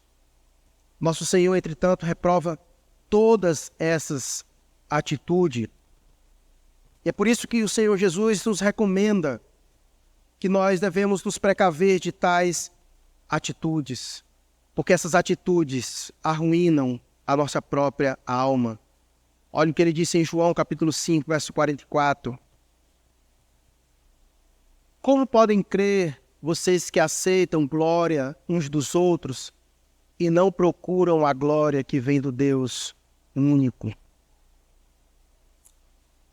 Nosso Senhor, entretanto, reprova todas essas atitudes. E é por isso que o Senhor Jesus nos recomenda que nós devemos nos precaver de tais atitudes, porque essas atitudes arruinam a nossa própria alma. Olha o que ele disse em João capítulo 5, verso 44. Como podem crer vocês que aceitam glória uns dos outros e não procuram a glória que vem do Deus único?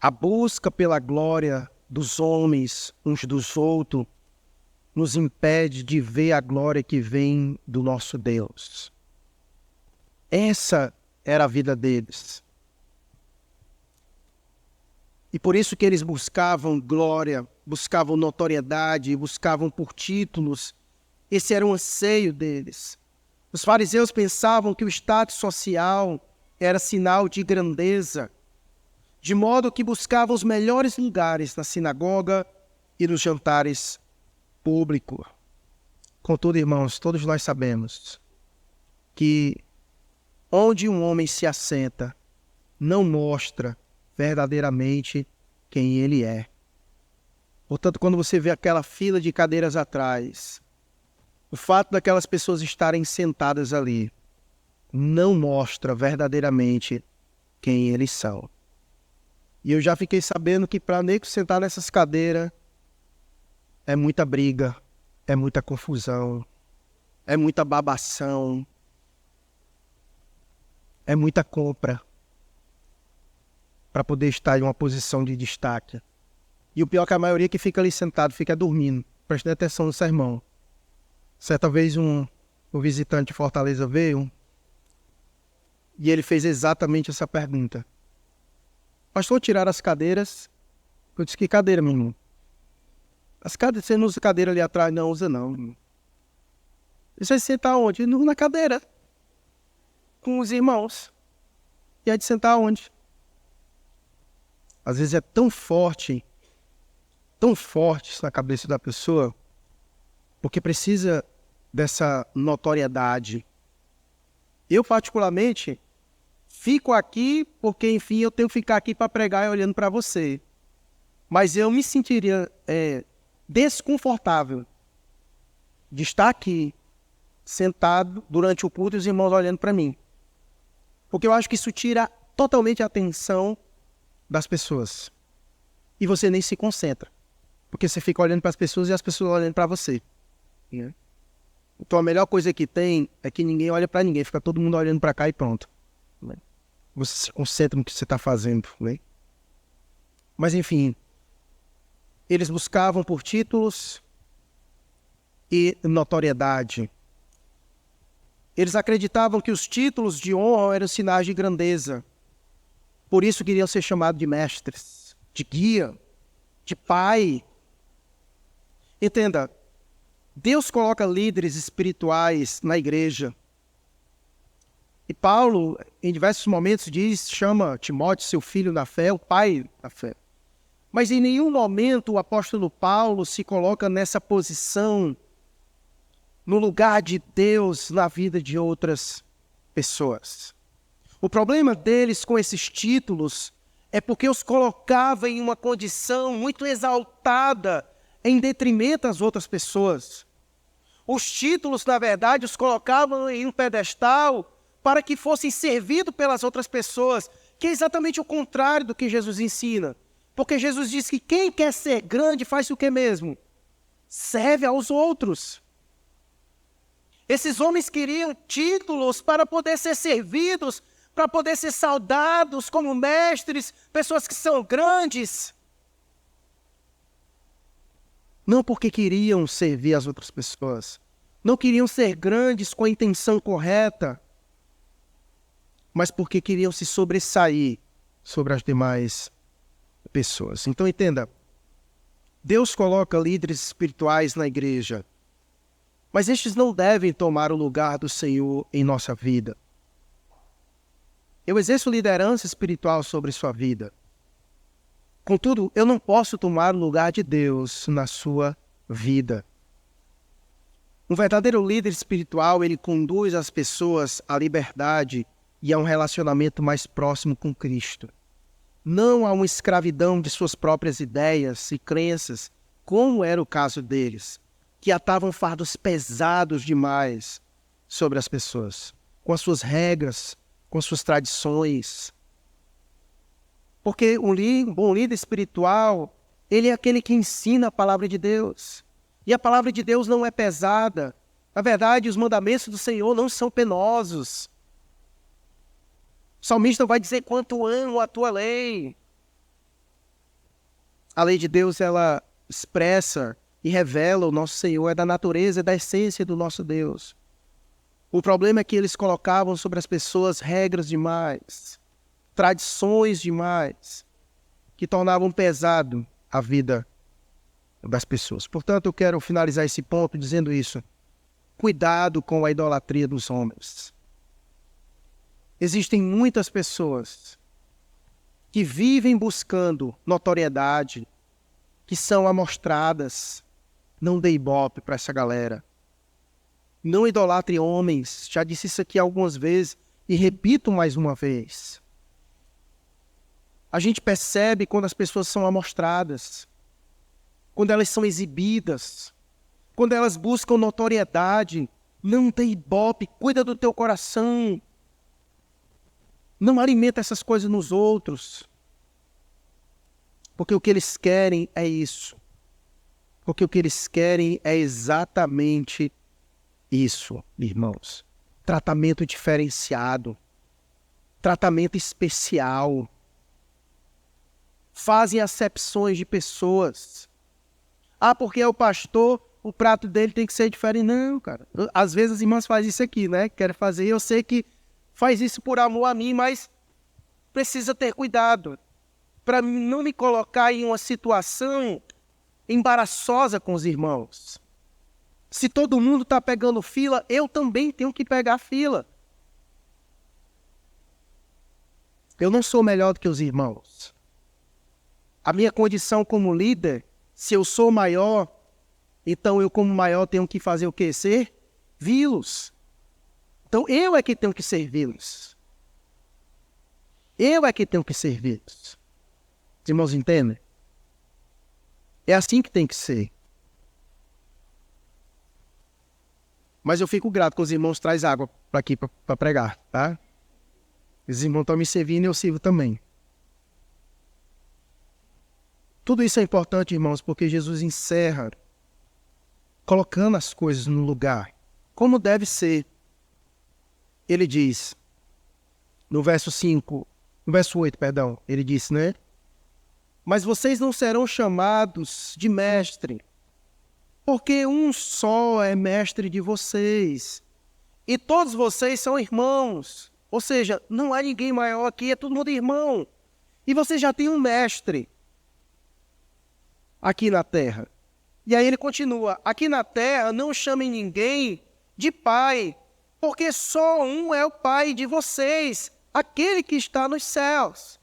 A busca pela glória dos homens uns dos outros nos impede de ver a glória que vem do nosso Deus. Essa era a vida deles. E por isso que eles buscavam glória, buscavam notoriedade, buscavam por títulos. Esse era o anseio deles. Os fariseus pensavam que o status social era sinal de grandeza, de modo que buscavam os melhores lugares na sinagoga e nos jantares públicos. Contudo, irmãos, todos nós sabemos que onde um homem se assenta não mostra verdadeiramente quem ele é. Portanto, quando você vê aquela fila de cadeiras atrás, o fato daquelas pessoas estarem sentadas ali não mostra verdadeiramente quem eles são. E eu já fiquei sabendo que para nego sentar nessas cadeiras é muita briga, é muita confusão, é muita babação, é muita compra para poder estar em uma posição de destaque. E o pior é que a maioria que fica ali sentado fica dormindo, prestando atenção no sermão. Certa vez um visitante de Fortaleza veio e ele fez exatamente essa pergunta. Pastor, tiraram as cadeiras? Eu disse, que cadeira, meu irmão? As cadeiras, você não usa cadeira ali atrás? Não, usa não. Você vai sentar onde? Na cadeira. Com os irmãos. E aí de sentar onde? Às vezes é tão forte isso na cabeça da pessoa, porque precisa dessa notoriedade. Eu, particularmente, fico aqui porque, enfim, eu tenho que ficar aqui para pregar e olhando para você. Mas eu me sentiria desconfortável de estar aqui, sentado durante o culto e os irmãos olhando para mim. Porque eu acho que isso tira totalmente a atenção das pessoas. E você nem se concentra. Porque você fica olhando para as pessoas e as pessoas olhando para você. Né? Então a melhor coisa que tem é que ninguém olha para ninguém. Fica todo mundo olhando para cá e pronto. Né? Você se concentra no que você está fazendo. Né? Mas enfim, eles buscavam por títulos e notoriedade. Eles acreditavam que os títulos de honra eram sinais de grandeza. Por isso queriam ser chamados de mestres, de guia, de pai. Entenda, Deus coloca líderes espirituais na igreja. E Paulo, em diversos momentos, chama Timóteo, seu filho na fé, o pai da fé. Mas em nenhum momento o apóstolo Paulo se coloca nessa posição, no lugar de Deus na vida de outras pessoas. O problema deles com esses títulos é porque os colocava em uma condição muito exaltada em detrimento às outras pessoas. Os títulos, na verdade, os colocavam em um pedestal para que fossem servidos pelas outras pessoas, que é exatamente o contrário do que Jesus ensina. Porque Jesus diz que quem quer ser grande faz o que mesmo? Serve aos outros. Esses homens queriam títulos para poder ser servidos, para poder ser saudados como mestres, pessoas que são grandes. Não porque queriam servir as outras pessoas, não queriam ser grandes com a intenção correta, mas porque queriam se sobressair sobre as demais pessoas. Então entenda, Deus coloca líderes espirituais na igreja, mas estes não devem tomar o lugar do Senhor em nossa vida. Eu exerço liderança espiritual sobre sua vida. Contudo, eu não posso tomar o lugar de Deus na sua vida. Um verdadeiro líder espiritual, ele conduz as pessoas à liberdade e a um relacionamento mais próximo com Cristo. Não a uma escravidão de suas próprias ideias e crenças, como era o caso deles, que atavam fardos pesados demais sobre as pessoas, com as suas regras, com suas tradições. Porque um bom líder espiritual, ele é aquele que ensina a palavra de Deus. E a palavra de Deus não é pesada. Na verdade, os mandamentos do Senhor não são penosos. O salmista vai dizer quanto amo a tua lei. A lei de Deus, ela expressa e revela o nosso Senhor, é da natureza, é da essência do nosso Deus. O problema é que eles colocavam sobre as pessoas regras demais, tradições demais, que tornavam pesado a vida das pessoas. Portanto, eu quero finalizar esse ponto dizendo isso. Cuidado com a idolatria dos homens. Existem muitas pessoas que vivem buscando notoriedade, que são amostradas. Não dê ibope para essa galera. Não idolatre homens. Já disse isso aqui algumas vezes e repito mais uma vez. A gente percebe quando as pessoas são amostradas, quando elas são exibidas, quando elas buscam notoriedade. Não dê ibope, cuida do teu coração. Não alimenta essas coisas nos outros. Porque o que eles querem é isso. Porque o que eles querem é exatamente isso, irmãos. Tratamento diferenciado. Tratamento especial. Fazem acepções de pessoas. Ah, porque é o pastor, o prato dele tem que ser diferente. Não, cara. Às vezes as irmãs fazem isso aqui, né? Querem fazer, eu sei que faz isso por amor a mim, mas precisa ter cuidado para não me colocar em uma situação embaraçosa com os irmãos. Se todo mundo está pegando fila, eu também tenho que pegar fila. Eu não sou melhor do que os irmãos. A minha condição como líder, se eu sou maior, então eu como maior tenho que fazer o quê? Servi-los. Então eu é que tenho que servi-los. Eu é que tenho que servi-los. Os irmãos entendem? É assim que tem que ser. Mas eu fico grato que os irmãos trazem água para aqui para pregar, tá? Os irmãos estão me servindo e eu sirvo também. Tudo isso é importante, irmãos, porque Jesus encerra colocando as coisas no lugar, como deve ser. Ele diz, no verso 8, ele disse, né? Mas vocês não serão chamados de mestre, porque um só é mestre de vocês, e todos vocês são irmãos. Ou seja, não há ninguém maior aqui, é todo mundo irmão. E você já tem um mestre aqui na terra. E aí ele continua, aqui na terra não chamem ninguém de pai, porque só um é o pai de vocês, aquele que está nos céus.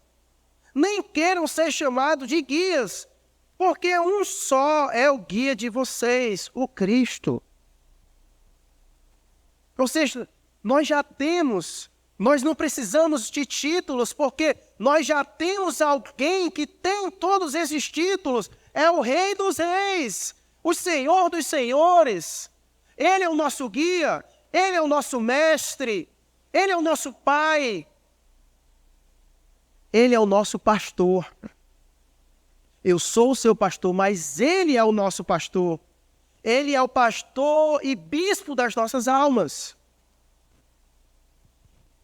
Nem queiram ser chamados de guias, porque um só é o guia de vocês, o Cristo. Ou seja, nós não precisamos de títulos, porque nós já temos alguém que tem todos esses títulos. É o Rei dos Reis, o Senhor dos Senhores. Ele é o nosso guia, Ele é o nosso mestre, Ele é o nosso Pai. Ele é o nosso pastor. Eu sou o seu pastor, mas Ele é o nosso pastor. Ele é o pastor e bispo das nossas almas.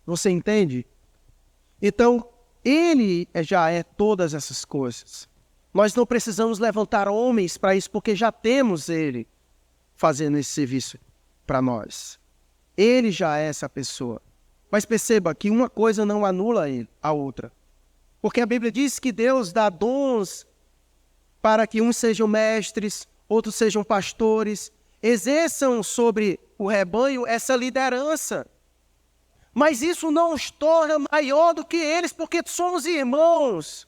Você entende? Então, Ele já é todas essas coisas. Nós não precisamos levantar homens para isso, porque já temos Ele fazendo esse serviço para nós. Ele já é essa pessoa. Mas perceba que uma coisa não anula a outra. Porque a Bíblia diz que Deus dá dons para que uns sejam mestres, outros sejam pastores, exerçam sobre o rebanho essa liderança. Mas isso não os torna maior do que eles, porque somos irmãos.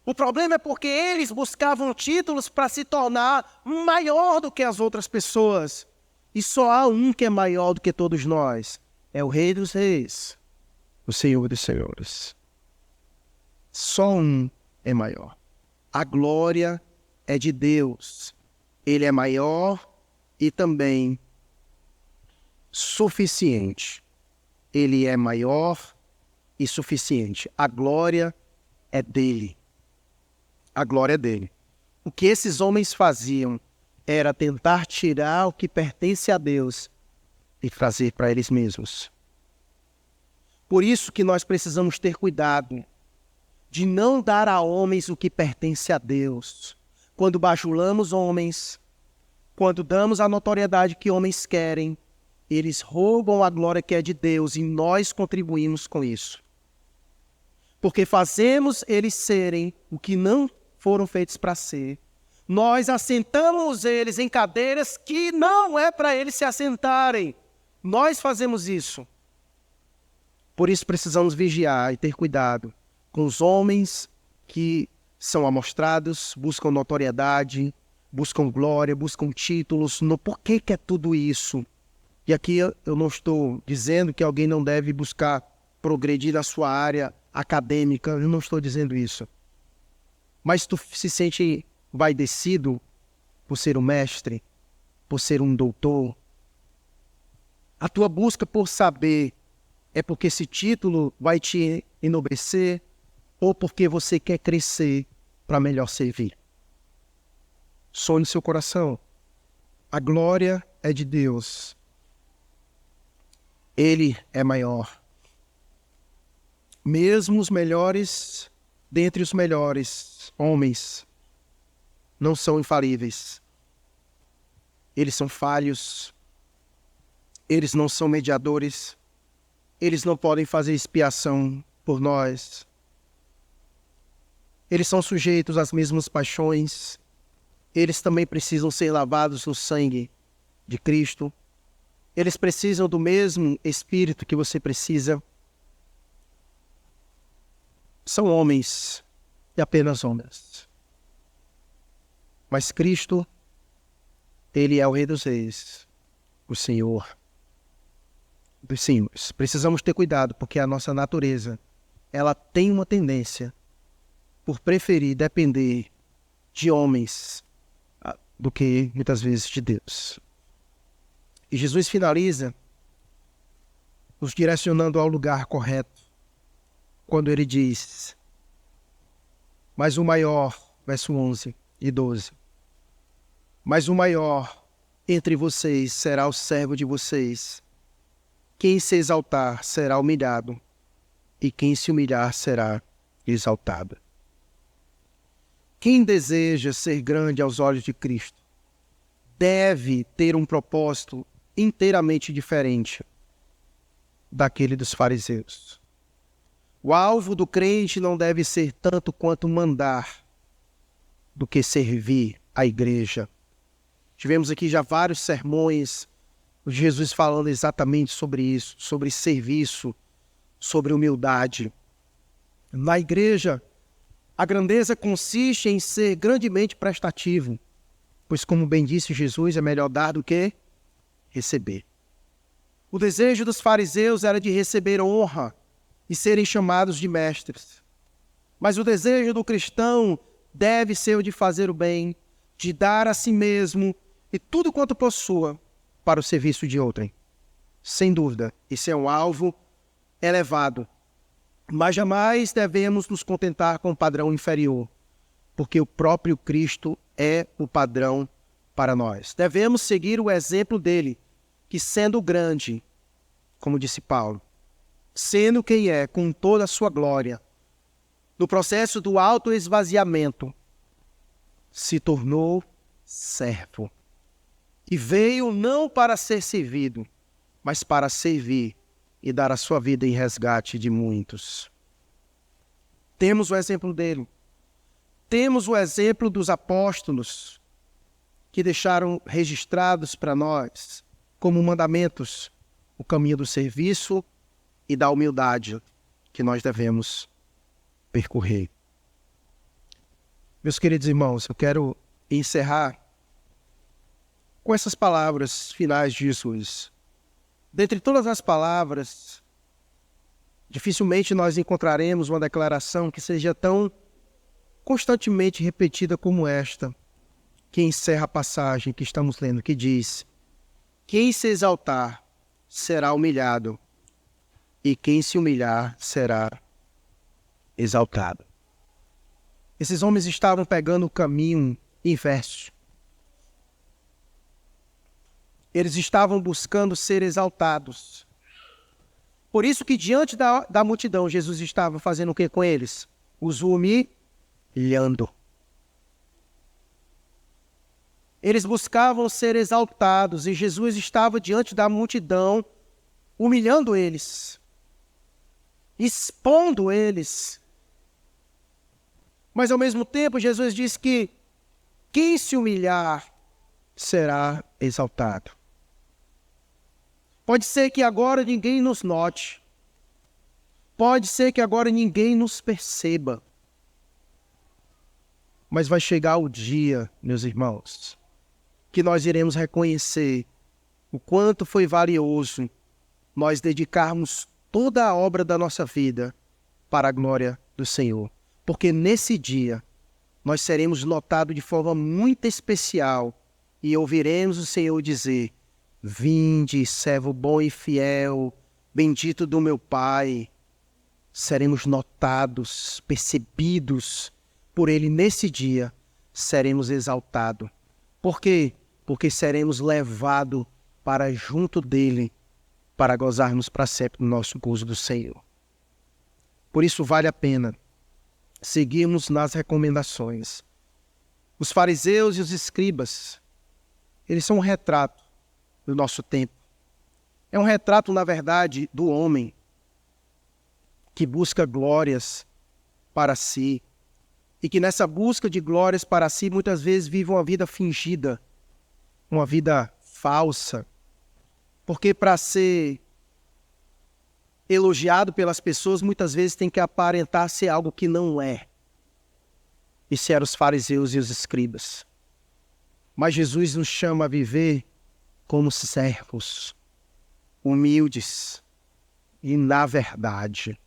O problema é porque eles buscavam títulos para se tornar maior do que as outras pessoas. E só há um que é maior do que todos nós. É o Rei dos Reis, o Senhor dos Senhores. Só um é maior. A glória é de Deus. Ele é maior e também suficiente. Ele é maior e suficiente. A glória é dele. A glória é dele. O que esses homens faziam era tentar tirar o que pertence a Deus e trazer para eles mesmos. Por isso que nós precisamos ter cuidado de não dar a homens o que pertence a Deus. Quando bajulamos homens, quando damos a notoriedade que homens querem, eles roubam a glória que é de Deus e nós contribuímos com isso. Porque fazemos eles serem o que não foram feitos para ser. Nós assentamos eles em cadeiras que não é para eles se assentarem. Nós fazemos isso. Por isso precisamos vigiar e ter cuidado com os homens que são amostrados, buscam notoriedade, buscam glória, buscam títulos. Por que é tudo isso? E aqui eu não estou dizendo que alguém não deve buscar progredir na sua área acadêmica, eu não estou dizendo isso. Mas tu se sente envaidecido por ser um mestre, por ser um doutor. A tua busca por saber é porque esse título vai te enobrecer ou porque você quer crescer para melhor servir. Sonhe no seu coração. A glória é de Deus. Ele é maior. Mesmo os melhores, dentre os melhores homens, não são infalíveis. Eles são falhos. Eles não são mediadores. Eles não podem fazer expiação por nós. Eles são sujeitos às mesmas paixões. Eles também precisam ser lavados no sangue de Cristo. Eles precisam do mesmo Espírito que você precisa. São homens e apenas homens. Mas Cristo, Ele é o Rei dos Reis, o Senhor dos Senhores. Precisamos ter cuidado, porque a nossa natureza, ela tem uma tendência por preferir depender de homens do que, muitas vezes, de Deus. E Jesus finaliza nos direcionando ao lugar correto, quando ele diz, mas o maior, verso 11 e 12, mas o maior entre vocês será o servo de vocês. Quem se exaltar será humilhado, e quem se humilhar será exaltado. Quem deseja ser grande aos olhos de Cristo deve ter um propósito inteiramente diferente daquele dos fariseus. O alvo do crente não deve ser tanto quanto mandar, do que servir a igreja. Tivemos aqui já vários sermões, Jesus falando exatamente sobre isso, sobre serviço, sobre humildade. Na igreja, a grandeza consiste em ser grandemente prestativo, pois, como bem disse Jesus, é melhor dar do que receber. O desejo dos fariseus era de receber honra e serem chamados de mestres. Mas o desejo do cristão deve ser o de fazer o bem, de dar a si mesmo e tudo quanto possua para o serviço de outrem. Sem dúvida, esse é um alvo elevado. Mas jamais devemos nos contentar com um padrão inferior, porque o próprio Cristo é o padrão para nós. Devemos seguir o exemplo dele, que sendo grande, como disse Paulo, sendo quem é com toda a sua glória, no processo do autoesvaziamento, se tornou servo. E veio não para ser servido, mas para servir e dar a sua vida em resgate de muitos. Temos o exemplo dele. Temos o exemplo dos apóstolos, que deixaram registrados para nós, como mandamentos, o caminho do serviço e da humildade que nós devemos percorrer. Meus queridos irmãos, eu quero encerrar com essas palavras finais de Jesus. Dentre todas as palavras, dificilmente nós encontraremos uma declaração que seja tão constantemente repetida como esta, que encerra a passagem que estamos lendo, que diz: quem se exaltar será humilhado, e quem se humilhar será exaltado. Esses homens estavam pegando o caminho inverso. Eles estavam buscando ser exaltados. Por isso que diante da multidão, Jesus estava fazendo o que com eles? Os humilhando. Eles buscavam ser exaltados e Jesus estava diante da multidão, humilhando eles, expondo eles. Mas ao mesmo tempo, Jesus diz que quem se humilhar será exaltado. Pode ser que agora ninguém nos note. Pode ser que agora ninguém nos perceba. Mas vai chegar o dia, meus irmãos, que nós iremos reconhecer o quanto foi valioso nós dedicarmos toda a obra da nossa vida para a glória do Senhor. Porque nesse dia nós seremos notados de forma muito especial e ouviremos o Senhor dizer: vinde, servo bom e fiel, bendito do meu Pai. Seremos notados, percebidos por Ele nesse dia, seremos exaltados. Por quê? Porque seremos levados para junto dEle, para gozarmos para sempre do nosso gozo do Senhor. Por isso vale a pena seguirmos nas recomendações. Os fariseus e os escribas, eles são um retrato do nosso tempo. É um retrato, na verdade, do homem que busca glórias para si e que nessa busca de glórias para si muitas vezes vive uma vida fingida, uma vida falsa, porque para ser elogiado pelas pessoas muitas vezes tem que aparentar ser algo que não é. Isso eram os fariseus e os escribas. Mas Jesus nos chama a viver como servos, humildes e, na verdade,